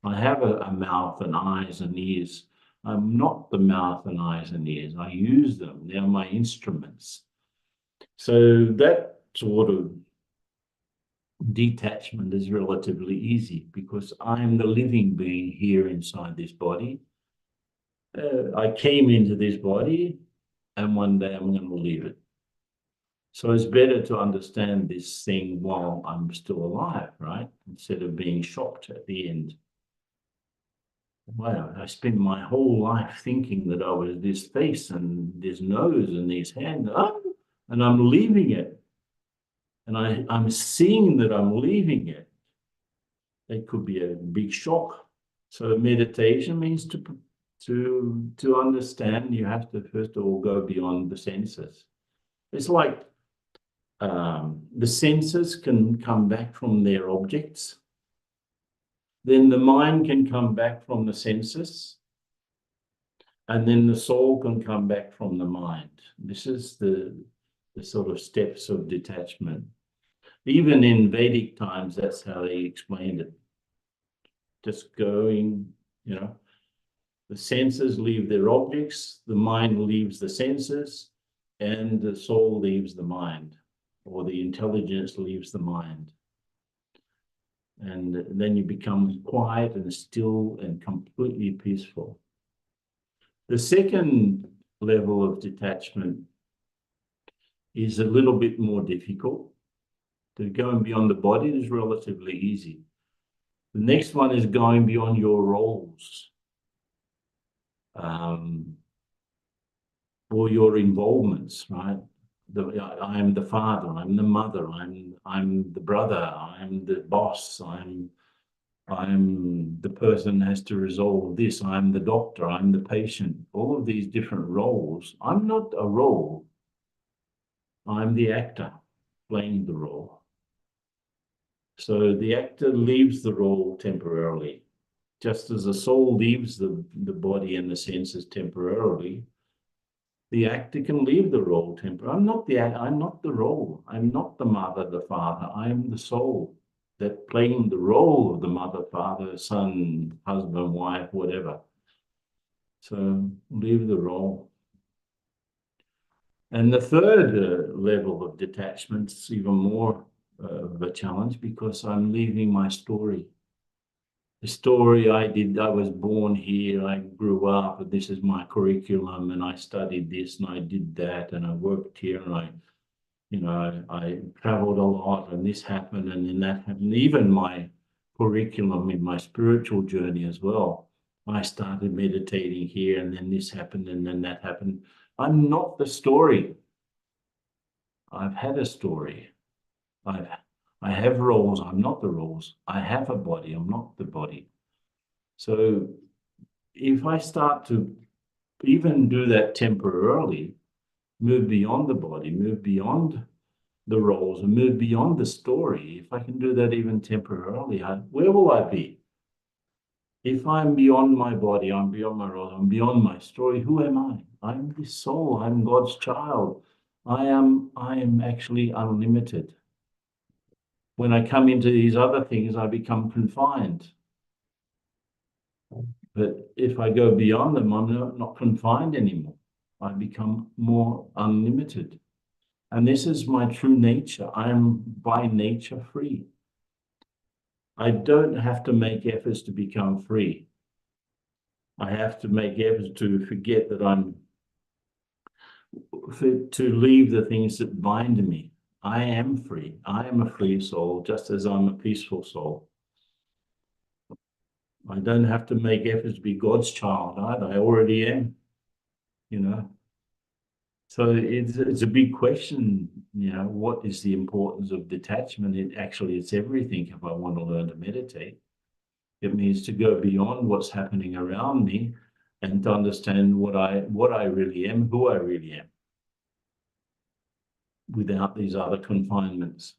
C: I have a mouth and eyes and ears. I'm not the mouth and eyes and ears. I use them. They're my instruments. So that sort of detachment is relatively easy because I'm the living being here inside this body. I came into this body and one day I'm going to leave it. So it's better to understand this thing while I'm still alive, right? Instead of being shocked at the end. Wow, I spent my whole life thinking that I was this face and this nose and these hands, and I'm leaving it. And I'm seeing that I'm leaving it. It could be a big shock. So meditation means to understand, you have to first of all go beyond the senses. It's like the senses can come back from their objects. Then the mind can come back from the senses. And then the soul can come back from the mind. This is the sort of steps of detachment. Even in Vedic times, that's how they explained it. Just going, you know, the senses leave their objects, the mind leaves the senses, and the soul leaves the mind, or the intelligence leaves the mind. And then you become quiet and still and completely peaceful. The second level of detachment is a little bit more difficult. To going beyond the body is relatively easy. The next one is going beyond your roles or your involvements, right? I am the father, I'm the mother, I'm the brother, I'm the boss, I'm the person who has to resolve this, I'm the doctor, I'm the patient. All of these different roles. I'm not a role. I'm the actor playing the role. So the actor leaves the role temporarily. Just as the soul leaves the body and the senses temporarily, the actor can leave the role temporarily. I'm not the role. I'm not the mother, the father. I'm the soul that playing the role of the mother, father, son, husband, wife, whatever. So leave the role. And the third level of detachment is even more of a challenge because I'm leaving my story. The story I was born here, I grew up, and this is my curriculum, and I studied this and I did that, and I worked here, and I traveled a lot, and this happened, and then that happened. Even my curriculum in my spiritual journey as well. I started meditating here, and then this happened, and then that happened. I'm not the story. I've had a story. I have roles. I'm not the roles. I have a body. I'm not the body. So if I start to even do that temporarily, move beyond the body, move beyond the roles, and move beyond the story, if I can do that even temporarily, where will I be? If I'm beyond my body, I'm beyond my role, I'm beyond my story, who am I? I'm the soul. I'm God's child. I am actually unlimited. When I come into these other things, I become confined. But if I go beyond them, I'm not confined anymore. I become more unlimited. And this is my true nature. I am by nature free. I don't have to make efforts to become free. I have to make efforts to forget that to leave the things that bind me. I am free. I am a free soul, just as I'm a peaceful soul. I don't have to make efforts to be God's child either. I already am, So it's a big question, what is the importance of detachment? It's everything if I want to learn to meditate. It means to go beyond what's happening around me and to understand what I really am, who I really am, without these other confinements.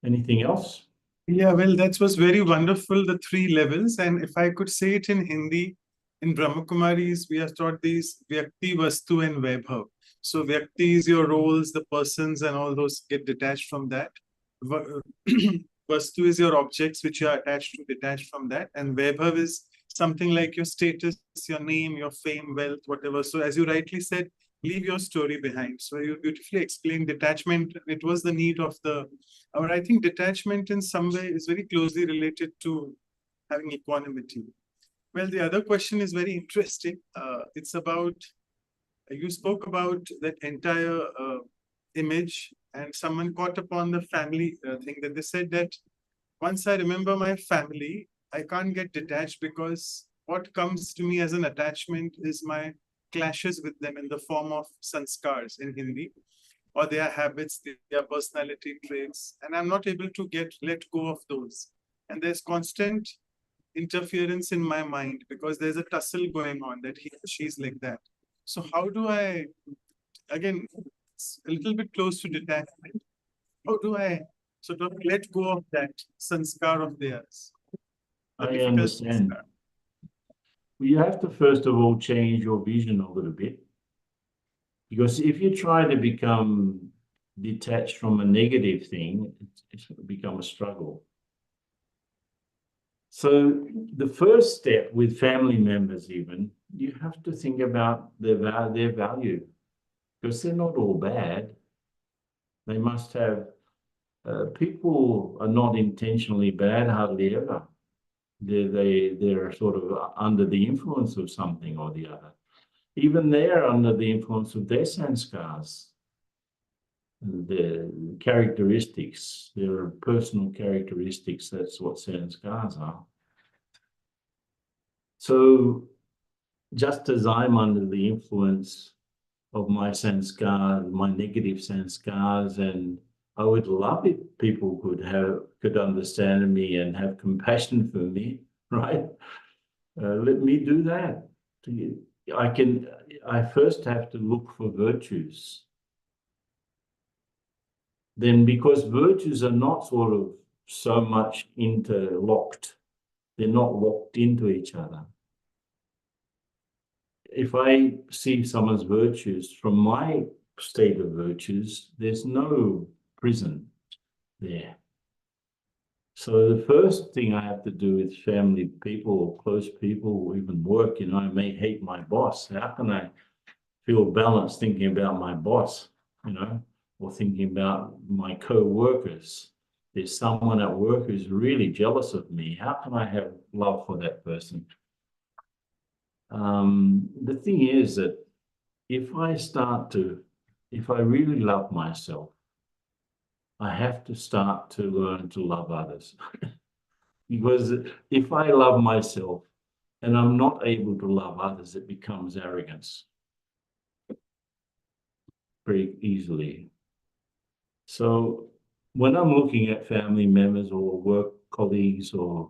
C: Anything else?
A: Yeah, well, that was very wonderful, the 3 levels. And if I could say it in Hindi, in Brahma Kumaris, we are taught these Vyakti, Vastu, and Vaibhav. So Vyakti is your roles, the persons, and all those get detached from that. Vastu is your objects which you are attached to, detached from that, and Vaibhav is something like your status, your name, your fame, wealth, whatever. So as you rightly said, leave your story behind. So you beautifully explained detachment. It was the need of or I think detachment in some way is very closely related to having equanimity. Well, the other question is very interesting. It's about, you spoke about that entire image, and someone caught upon the family thing, that they said that once I remember my family, I can't get detached, because what comes to me as an attachment is my clashes with them in the form of sanskars in Hindi, or their habits, their personality traits, and I'm not able to let go of those. And there's constant interference in my mind because there's a tussle going on that he or she's like that. So how do I, again, it's a little bit close to detachment. How do I sort of let go of that sanskar of theirs?
C: I understand.
A: Sanskar.
C: You have to first of all change your vision a little bit. Because if you try to become detached from a negative thing, it's going to become a struggle. So the first step with family members even, you have to think about their value, because they're not all bad. They must have, people are not intentionally bad, hardly ever. They're sort of under the influence of something or the other. Even they're under the influence of their sanskars, the characteristics, their personal characteristics. That's what sanskars are. So just as I'm under the influence of my sanskar, my negative sanskars, and I would love if people could understand me and have compassion for me, right? Let me do that. I first have to look for virtues. Then, because virtues are not sort of so much interlocked, they're not locked into each other. If I see someone's virtues from my state of virtues, there's no prison there. So the first thing I have to do with family people or close people or even work, I may hate my boss. How can I feel balanced thinking about my boss, or thinking about my co-workers? There's someone at work who's really jealous of me. How can I have love for that person? The thing is that if I really love myself, I have to start to learn to love others. Because if I love myself and I'm not able to love others, it becomes arrogance very easily. So when I'm looking at family members or work colleagues or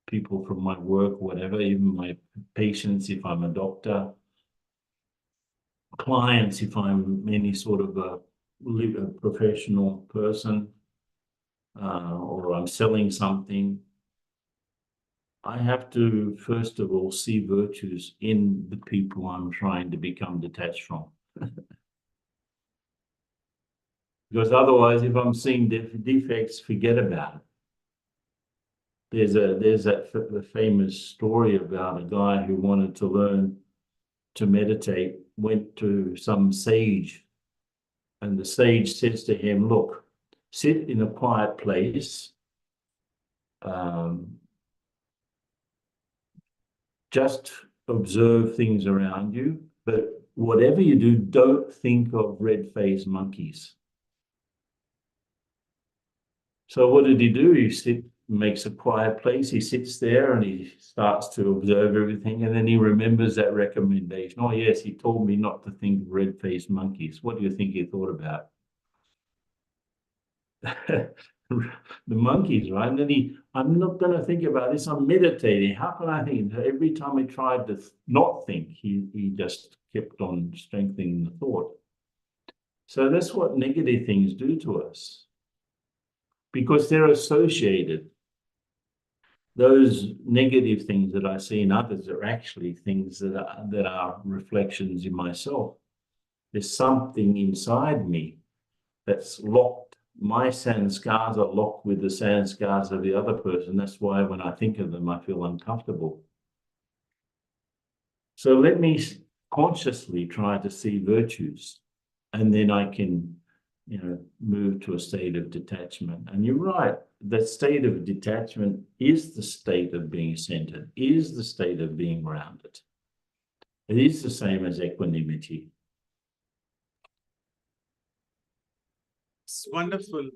C: people from my work, whatever, even my patients, if I'm a doctor, clients, if I'm any sort of a professional person, or I'm selling something, I have to, first of all, see virtues in the people I'm trying to become detached from. Because otherwise, if I'm seeing defects, forget about it. There's that famous story about a guy who wanted to learn to meditate, went to some sage, and the sage says to him, look, sit in a quiet place, just observe things around you, but whatever you do, don't think of red-faced monkeys. So what did he do? He makes a quiet place, he sits there and he starts to observe everything, and then he remembers that recommendation. Oh yes, he told me not to think of red-faced monkeys. What do you think he thought about? The monkeys, right? And then I'm not going to think about this, I'm meditating. How can I think? Every time he tried to not think, he just kept on strengthening the thought. So that's what negative things do to us, because they're associated. Those negative things that I see in others are actually things that are reflections in myself. There's something inside me that's locked my sanskars are locked with the sanskars of the other person. That's why when I think of them, I feel uncomfortable. So let me consciously try to see virtues, and then I can, move to a state of detachment. And you're right, that state of detachment is the state of being centered, is the state of being grounded. It is the same as equanimity.
A: It's wonderful.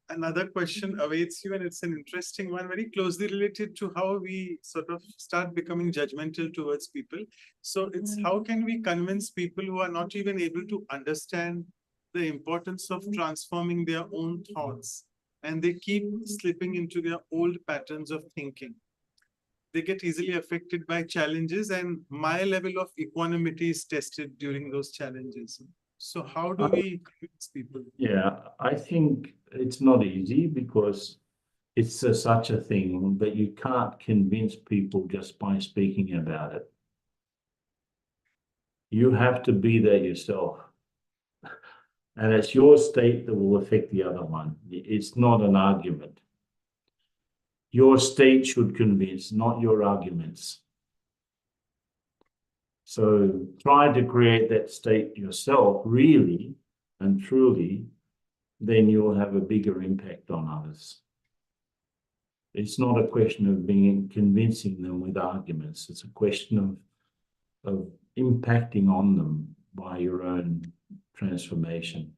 A: Another question awaits you, and it's an interesting one, very closely related to how we sort of start becoming judgmental towards people. So it's how can we convince people who are not even able to understand the importance of transforming their own thoughts, and they keep slipping into their old patterns of thinking. They get easily affected by challenges, and my level of equanimity is tested during those challenges. So how do we convince people?
C: Yeah, I think it's not easy because it's such a thing that you can't convince people just by speaking about it. You have to be there yourself. And it's your state that will affect the other one. It's not an argument. Your state should convince, not your arguments. So try to create that state yourself, really and truly, then you'll have a bigger impact on others. It's not a question of convincing them with arguments. It's a question of impacting on them by your own transformation.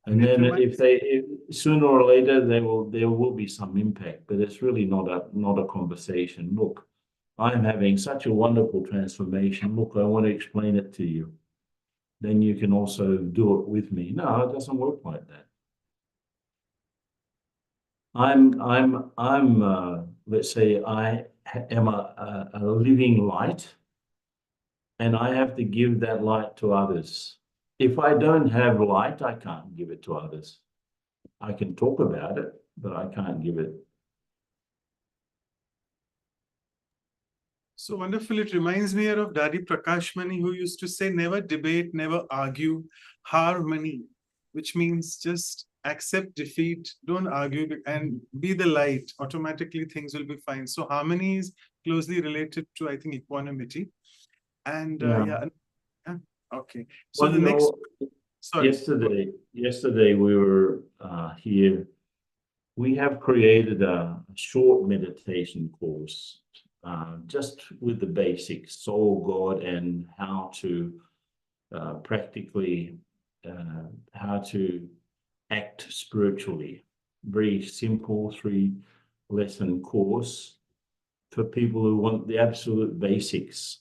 C: And then if sooner or later there will be some impact, but it's really not a conversation. Look, I'm having such a wonderful transformation. Look, I want to explain it to you. Then you can also do it with me. No, it doesn't work like that. Let's say I am a living light, and I have to give that light to others. If I don't have light, I can't give it to others. I can talk about it, but I can't give it.
A: So wonderful. It reminds me here of Daddy Prakash Mani, who used to say, never debate, never argue, harmony, which means just accept defeat, don't argue, and be the light. Automatically, things will be fine. So harmony is closely related to, I think, equanimity. And okay. So the next, sorry.
C: Yesterday we were here. We have created a short meditation course, just with the basics, soul, God, and how to practically, how to act spiritually. Very simple 3-lesson course for people who want the absolute basics,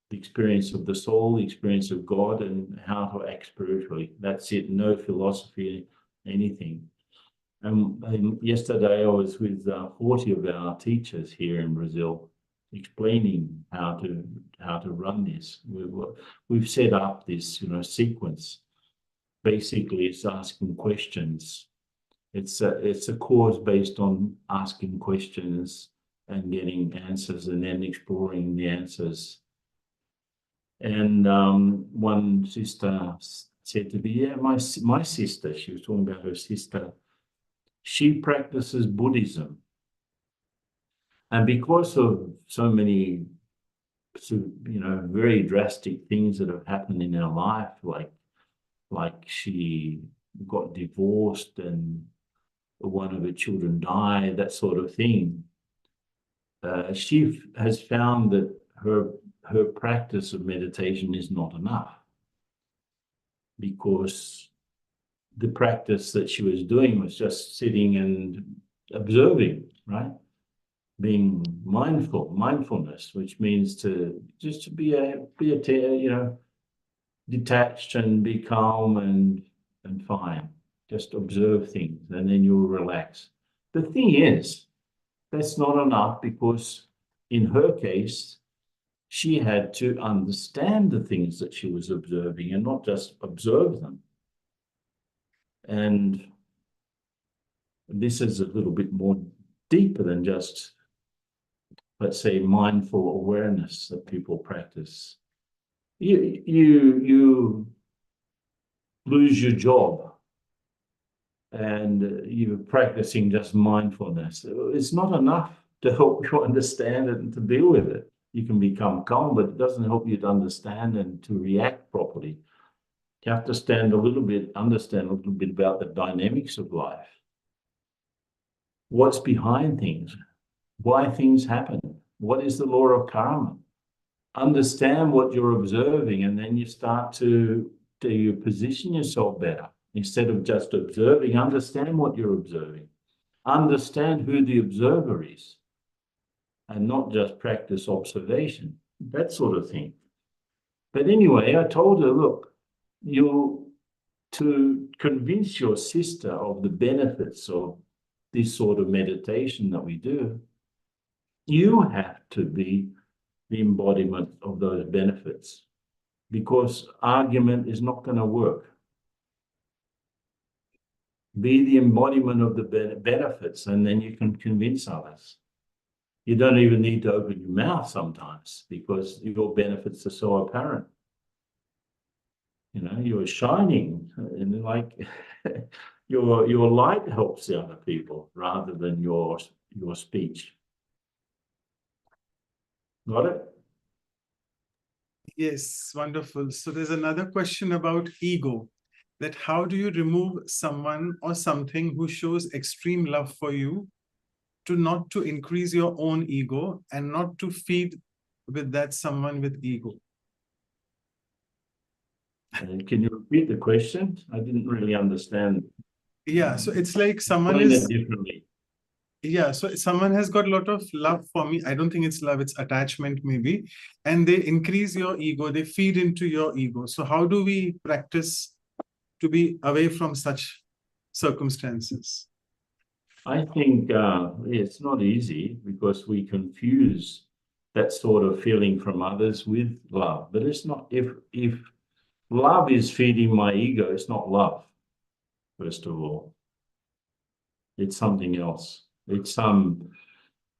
C: the experience of the soul, the experience of God, and how to act spiritually. That's it, no philosophy, anything. And yesterday I was with 40 of our teachers here in Brazil, explaining how to run this. We've set up this, sequence. Basically, it's asking questions. It's a course based on asking questions and getting answers, and then exploring the answers. And one sister said to me, "Yeah, my sister," she was talking about her sister, she practices Buddhism. And because of so many, very drastic things that have happened in her life, like she got divorced and one of her children died, that sort of thing, she has found that her practice of meditation is not enough, because the practice that she was doing was just sitting and observing, right? Being mindfulness, which means to just be detached and be calm and fine. Just observe things, and then you'll relax. The thing is, that's not enough, because in her case, she had to understand the things that she was observing and not just observe them. And this is a little bit more deeper than just, let's say, mindful awareness that people practice. You lose your job and you're practicing just mindfulness. It's not enough to help you understand it and to deal with it. You can become calm, but it doesn't help you to understand and to react properly. You have to understand a little bit about the dynamics of life. What's behind things? Why things happen? What is the law of karma? Understand what you're observing, and then you start to position yourself better. Instead of just observing, understand what you're observing. Understand who the observer is, and not just practice observation, that sort of thing. But anyway, I told her, look, to convince your sister of the benefits of this sort of meditation that we do, you have to be the embodiment of those benefits, because argument is not going to work. Be the embodiment of the benefits, and then you can convince others. You don't even need to open your mouth sometimes, because your benefits are so apparent. You know, you're shining, and like your light helps the other people rather than your speech. Got it?
A: Yes, wonderful. So there's another question about ego, that how do you remove someone or something who shows extreme love for you, to not to increase your own ego and not to feed with that someone with ego?
C: Can you repeat the question? I didn't really understand.
A: Yeah, so it's like someone
C: Explain
A: is
C: it differently.
A: Yeah, so someone has got a lot of love for me. I don't think it's love, it's attachment maybe. And they increase your ego, they feed into your ego. So how do we practice to be away from such circumstances?
C: I think it's not easy, because we confuse that sort of feeling from others with love. But it's not, if love is feeding my ego, it's not love, first of all. It's something else. It's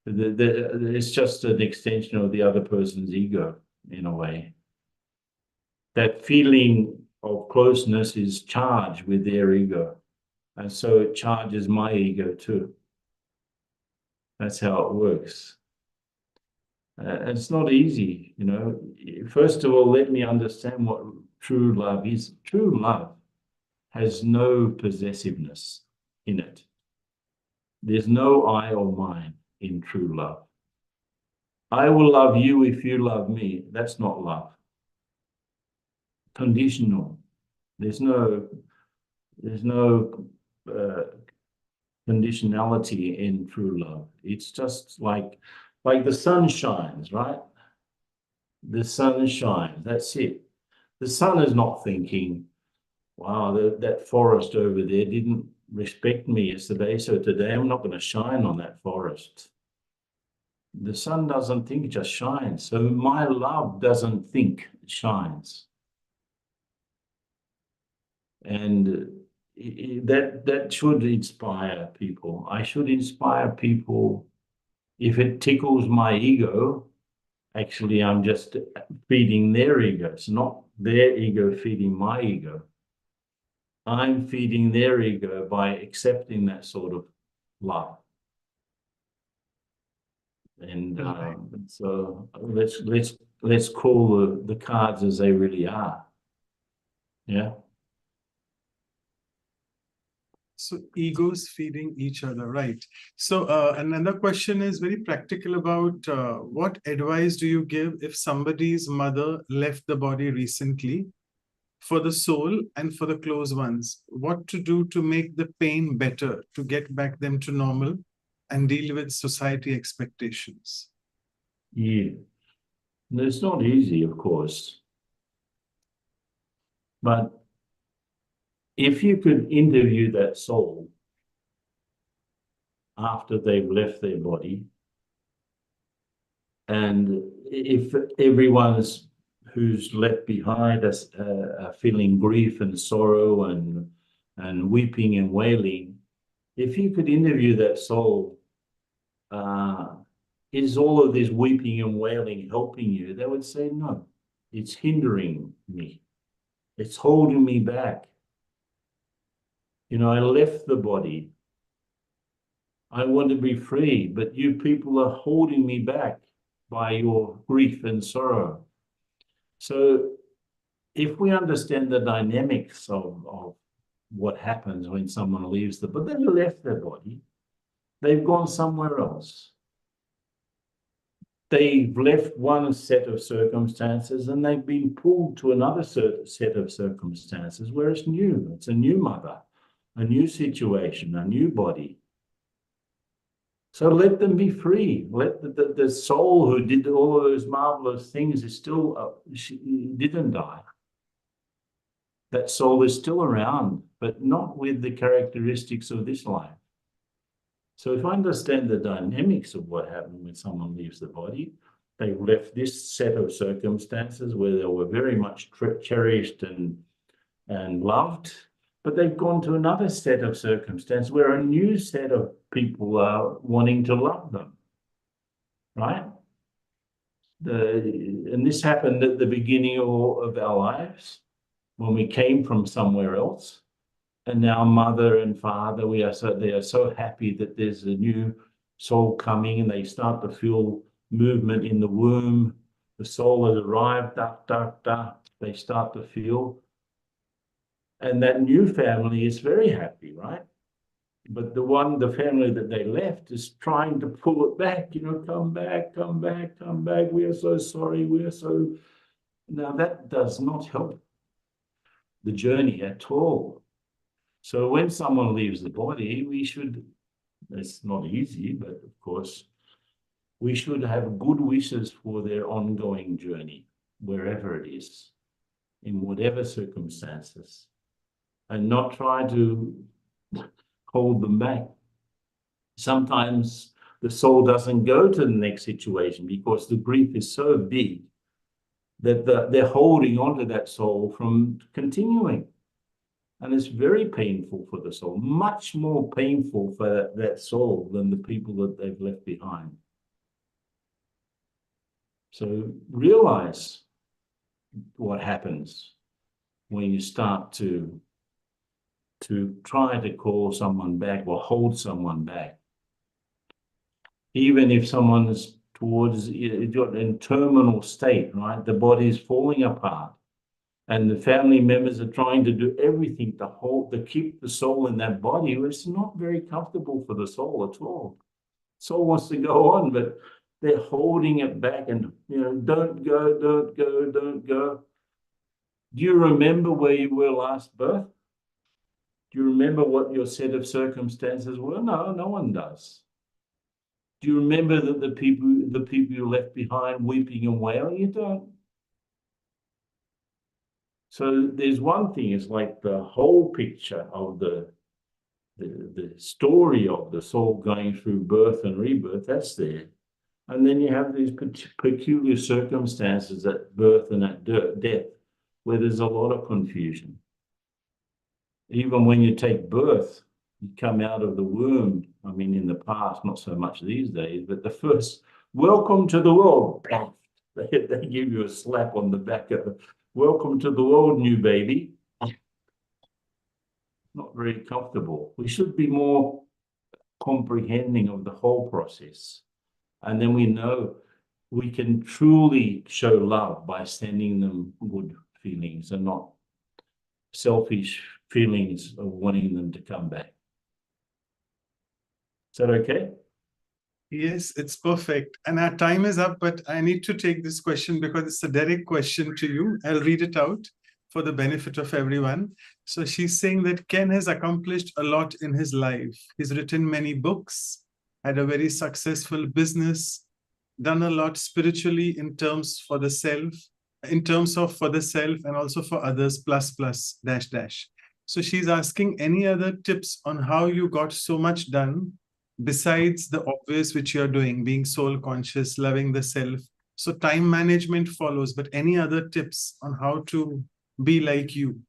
C: it's just an extension of the other person's ego, in a way. That feeling of closeness is charged with their ego, and so it charges my ego too. That's how it works. It's not easy, you know. First of all, let me understand what true love is. True love has no possessiveness in it. There's no I or mine in true love. I will love you if you love me. That's not love. Conditional. There's no conditionality in true love. It's just like the sun shines, right? The sun shines. That's it. The sun is not thinking, wow, that forest over there didn't respect me yesterday, so today I'm not going to shine on that forest. The sun doesn't think, it just shines. So my love doesn't think, it shines. And that should inspire people. I should inspire people. If it tickles my ego, actually I'm just feeding their ego. It's not their ego feeding my ego. I'm feeding their ego by accepting that sort of love. And so let's call the cards as they really are. Yeah.
A: So egos feeding each other, right? So another question is very practical about what advice do you give if somebody's mother left the body recently, for the soul and for the close ones? What to do to make the pain better, to get back them to normal and deal with society expectations?
C: Yeah. It's not easy, of course. But if you could interview that soul after they've left their body, and if everyone who's left behind us feeling grief and sorrow and weeping and wailing, if you could interview that soul, is all of this weeping and wailing helping you? They would say, no, it's hindering me. It's holding me back. You know, I left the body. I want to be free, but you people are holding me back by your grief and sorrow. So if we understand the dynamics of what happens when someone leaves but they've left their body, they've gone somewhere else. They've left one set of circumstances and they've been pulled to another set of circumstances where it's new. It's a new mother, a new situation, a new body. So let them be free. Let the soul who did all of those marvelous things is still, she didn't die. That soul is still around, but not with the characteristics of this life. So if I understand the dynamics of what happened when someone leaves the body, they left this set of circumstances where they were very much cherished and loved, but they've gone to another set of circumstances where a new set of people are wanting to love them, right? And this happened at the beginning of our lives when we came from somewhere else. And now mother and father, they are so happy that there's a new soul coming and they start to feel movement in the womb. The soul has arrived, they start to feel. And that new family is very happy, right? But the family that they left is trying to pull it back, you know, come back, come back, come back. We are so sorry. Now that does not help the journey at all. So when someone leaves the body, it's not easy, but of course, we should have good wishes for their ongoing journey, wherever it is, in whatever circumstances, and not try to hold them back. Sometimes the soul doesn't go to the next situation because the grief is so big that they're holding onto that soul from continuing. And it's very painful for the soul, much more painful for that soul than the people that they've left behind. So realize what happens when you start to try to call someone back or hold someone back. Even if someone is in terminal state, right? The body is falling apart. And the family members are trying to do everything to keep the soul in that body. It's not very comfortable for the soul at all. Soul wants to go on, but they're holding it back and, you know, don't go, don't go, don't go. Do you remember where you were last birth? Do you remember what your set of circumstances were? No, no one does. Do you remember that the people you left behind weeping and wailing? You don't. So there's one thing, it's like the whole picture of the story of the soul going through birth and rebirth, that's there. And then you have these peculiar circumstances at birth and at death, where there's a lot of confusion. Even when you take birth, you come out of the womb. I mean, in the past, not so much these days, but the first, welcome to the world. They give you a slap on the back of the, welcome to the world, new baby. Not very comfortable. We should be more comprehending of the whole process. And then we know we can truly show love by sending them good feelings and not selfish feelings of wanting them to come back. Is that okay?
A: Yes, it's perfect. And our time is up, but I need to take this question because it's a direct question to you. I'll read it out for the benefit of everyone. So she's saying that Ken has accomplished a lot in his life. He's written many books, had a very successful business, done a lot spiritually in terms for the self, and also for others, ++. So she's asking any other tips on how you got so much done besides the obvious which you're doing, being soul conscious, loving the self. So time management follows, but any other tips on how to be like you,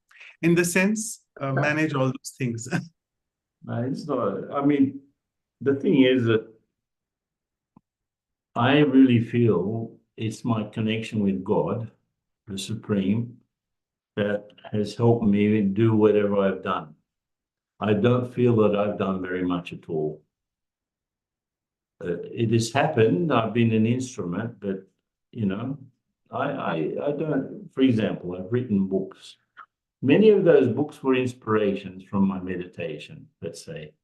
A: in the sense, manage all those things?
C: It's not, I mean, the thing is that I really feel it's my connection with God, the Supreme, that has helped me do whatever I've done. I don't feel that I've done very much at all. It has happened. I've been an instrument, but you know, I don't. For example, I've written books. Many of those books were inspirations from my meditation, let's say.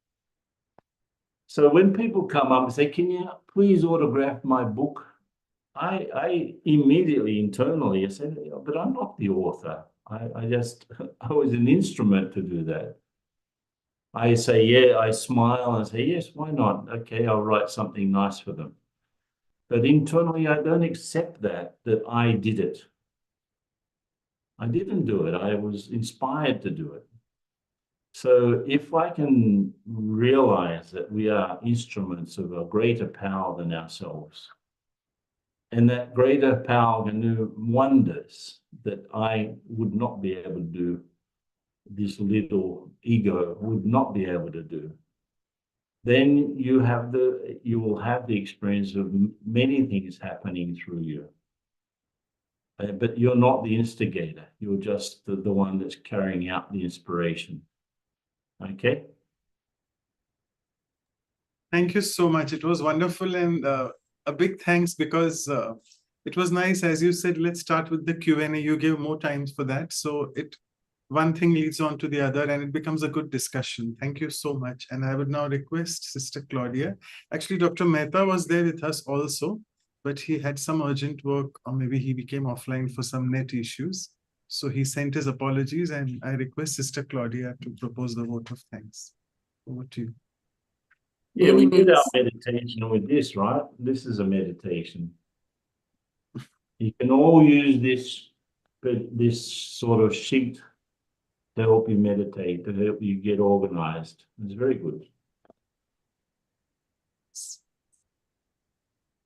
C: So when people come up and say, "Can you please autograph my book?" I immediately internally I said, "But I'm not the author. I was an instrument to do that." I say, yeah, I smile and say, yes, why not? Okay, I'll write something nice for them. But internally, I don't accept that I did it. I didn't do it. I was inspired to do it. So if I can realize that we are instruments of a greater power than ourselves, and that greater power can do wonders that I would not be able to do, this little ego would not be able to do, then you will have the experience of many things happening through you. But you're not the instigator. You're just the one that's carrying out the inspiration. Okay?
A: Thank you so much. It was wonderful, and a big thanks, because it was nice, as you said, let's start with the Q&A. You gave more times for that. So one thing leads on to the other, and it becomes a good discussion. Thank you so much. And I would now request Sister Claudia. Actually, Dr. Mehta was there with us also, but he had some urgent work, or maybe he became offline for some net issues. So he sent his apologies, and I request Sister Claudia to propose the vote of thanks. Over to you.
C: Yeah, we did our meditation with this, right? This is a meditation. You can all use this sort of sheet to help you meditate, to help you get organized. It's very good.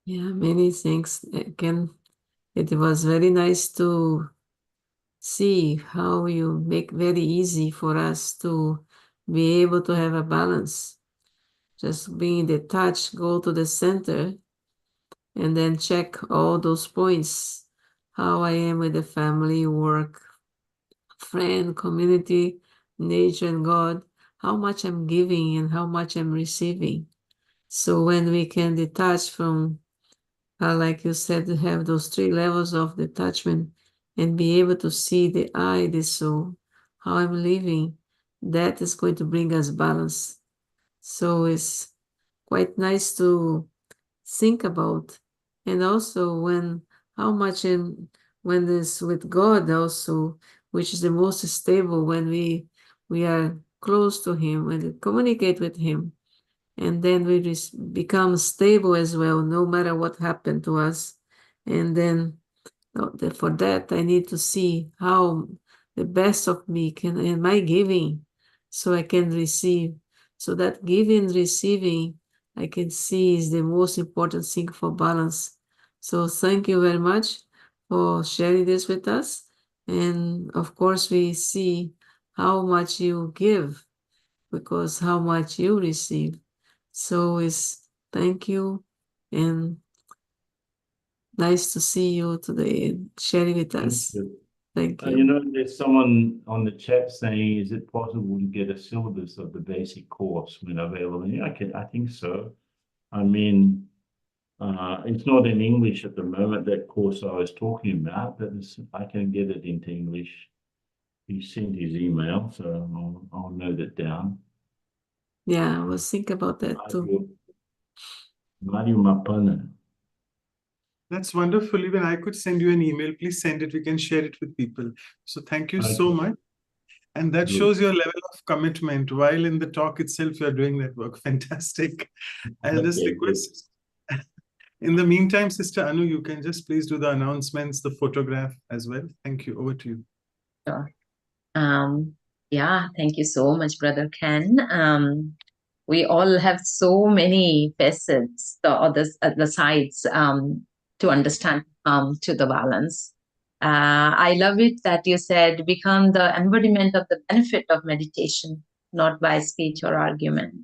B: Yeah, many thanks, Ken. It was very nice to see how you make very easy for us to be able to have a balance. Just being detached, go to the center, and then check all those points. How I am with the family, work, friend, community, nature, and God. How much I'm giving and how much I'm receiving. So when we can detach from, like you said, to have those 3 levels of detachment and be able to see the I, the soul, how I'm living, that is going to bring us balance. So it's quite nice to think about. And also when this with God also, which is the most stable, when we are close to Him, when we communicate with Him, and then we become stable as well, no matter what happened to us. And then for that, I need to see how the best of me can, in my giving, so I can receive. So that giving, receiving, I can see is the most important thing for balance. So thank you very much for sharing this with us. And of course, we see how much you give, because how much you receive. So it's thank you, and nice to see you today and sharing with us. Thank you.
C: You know, there's someone on the chat saying, is it possible to get a syllabus of the basic course when available? Yeah, I think so. I mean, it's not in English at the moment, that course I was talking about, but I can get it into English. He sent his email, so I'll note it down.
B: Yeah, I was thinking about that too.
C: Mario Mapana.
A: That's wonderful. Even I could send you an email. Please send it. We can share it with people. So thank you so much. And that shows your level of commitment. While in the talk itself, you're doing that work. Fantastic. I'll just request. In the meantime, Sister Anu, you can just please do the announcements, the photograph as well. Thank you. Over to you.
D: Sure. Yeah, thank you so much, Brother Ken. We all have so many facets, the sides to understand to the balance. I love it that you said become the embodiment of the benefit of meditation, not by speech or argument.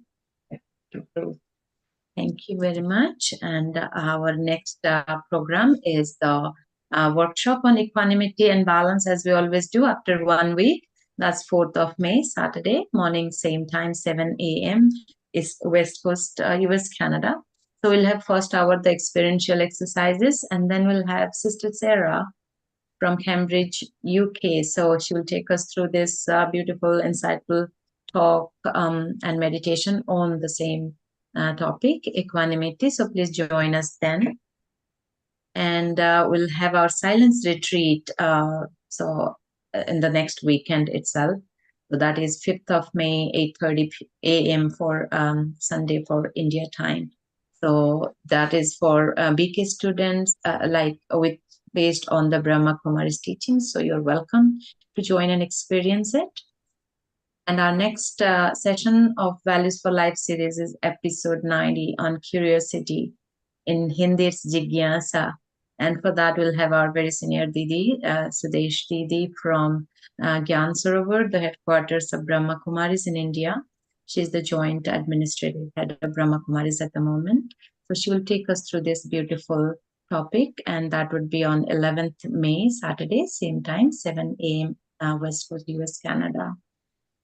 D: Thank you very much. And our next program is the workshop on equanimity and balance, as we always do after 1 week. That's 4th of May, Saturday, morning, same time, 7 a.m. is West Coast, US, Canada. So we'll have first hour, the experiential exercises, and then we'll have Sister Sarah from Cambridge, UK. So she will take us through this beautiful, insightful talk and meditation on the same topic, equanimity. So please join us then. And we'll have our silence retreat in the next weekend itself. So that is 5th of May, 8:30 a.m. for Sunday for India time. So that is for BK students, based on the Brahma Kumaris teachings. So you're welcome to join and experience it. And our next session of Values for Life series is episode 90 on curiosity. In Hindi, it's Jigyasa. And for that, we'll have our very senior Didi, Sudesh Didi from Gyan Sarovar, the headquarters of Brahma Kumaris in India. She's the joint administrative head of Brahma Kumaris at the moment. So she will take us through this beautiful topic, and that would be on 11th May, Saturday, same time, 7 a.m. West Coast, US, Canada.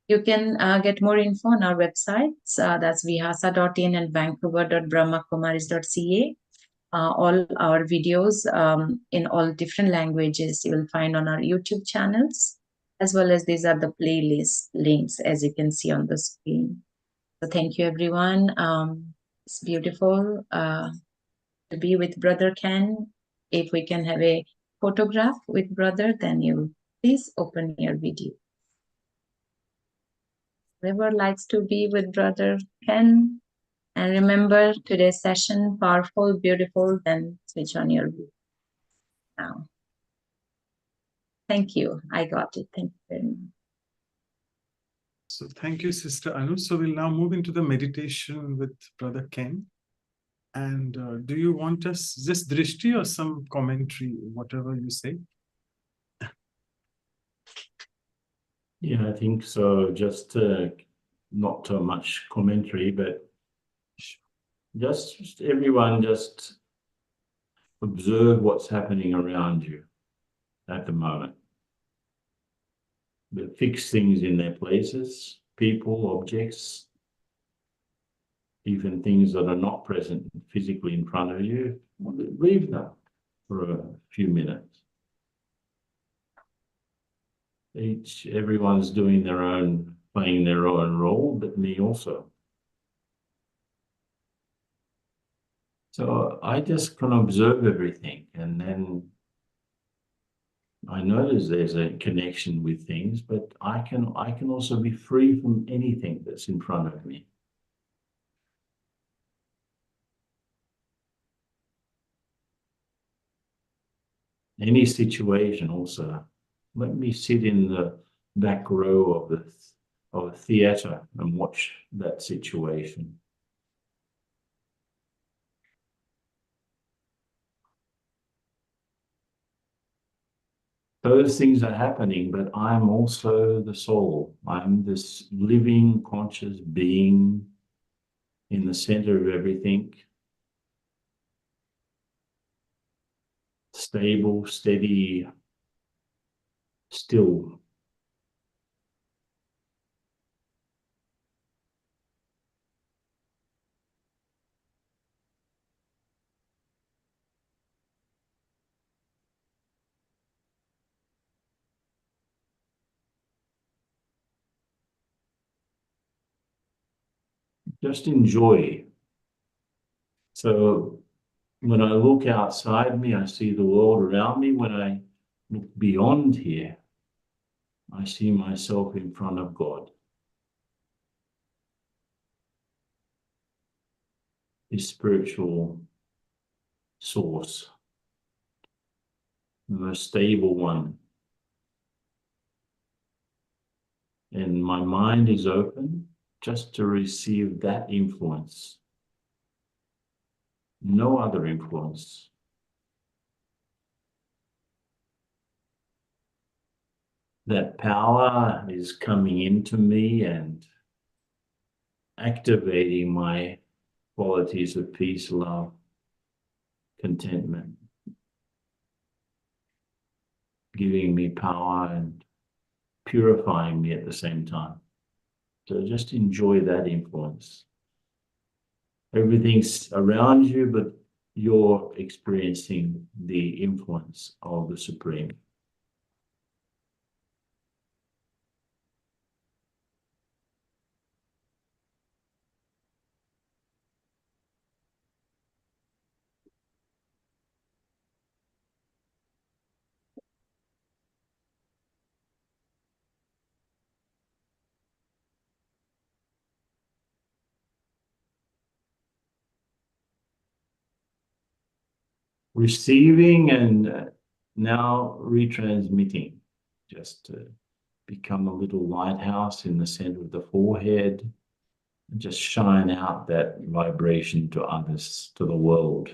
D: You can get more info on our websites. That's vihasa.in and vancouver.brahmakumaris.ca. All our videos in all different languages you will find on our YouTube channels, as well as these are the playlist links, as you can see on the screen. So thank you, everyone. It's beautiful to be with Brother Ken. If we can have a photograph with Brother, then you please open your video. Whoever likes to be with Brother Ken. And remember, today's session, powerful, beautiful, then switch on your view now. Thank you. I got it. Thank you very much.
A: So thank you, Sister Anu. So we'll now move into the meditation with Brother Ken. And do you want us just drishti or some commentary, whatever you say?
C: Yeah, I think so. Just not too much commentary, but just everyone just observe what's happening around you at the moment. But fix things in their places, people, objects, even things that are not present physically in front of you. Leave them for a few minutes. Everyone's doing their own, playing their own role, but me also. So I just can observe everything, and then I notice there's a connection with things, but I can also be free from anything that's in front of me. Any situation also. Let me sit in the back row of a theater and watch that situation. Those things are happening, but I'm also the soul. I'm this living, conscious being in the center of everything. Stable, steady, still. Just enjoy. So when I look outside me, I see the world around me. When I look beyond here, I see myself in front of God. His spiritual source, the most stable one. And my mind is open just to receive that influence. No other influence. That power is coming into me and activating my qualities of peace, love, contentment, giving me power and purifying me at the same time. So just enjoy that influence. Everything's around you, but you're experiencing the influence of the Supreme. Receiving and now retransmitting. Just to become a little lighthouse in the center of the forehead and just shine out that vibration to others, to the world.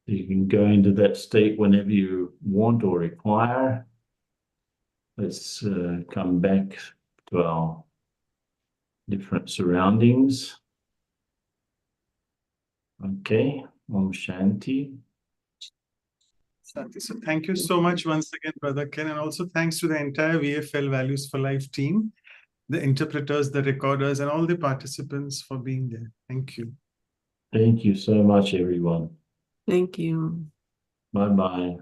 C: You can go into that state whenever you want or require. Let's come back to our different surroundings. Okay, Om Shanti.
A: Santi. So thank you so much once again, Brother Ken, and also thanks to the entire VFL Values for Life team, the interpreters, the recorders, and all the participants for being there. Thank you.
C: Thank you so much, everyone.
B: Thank you.
C: Bye-bye.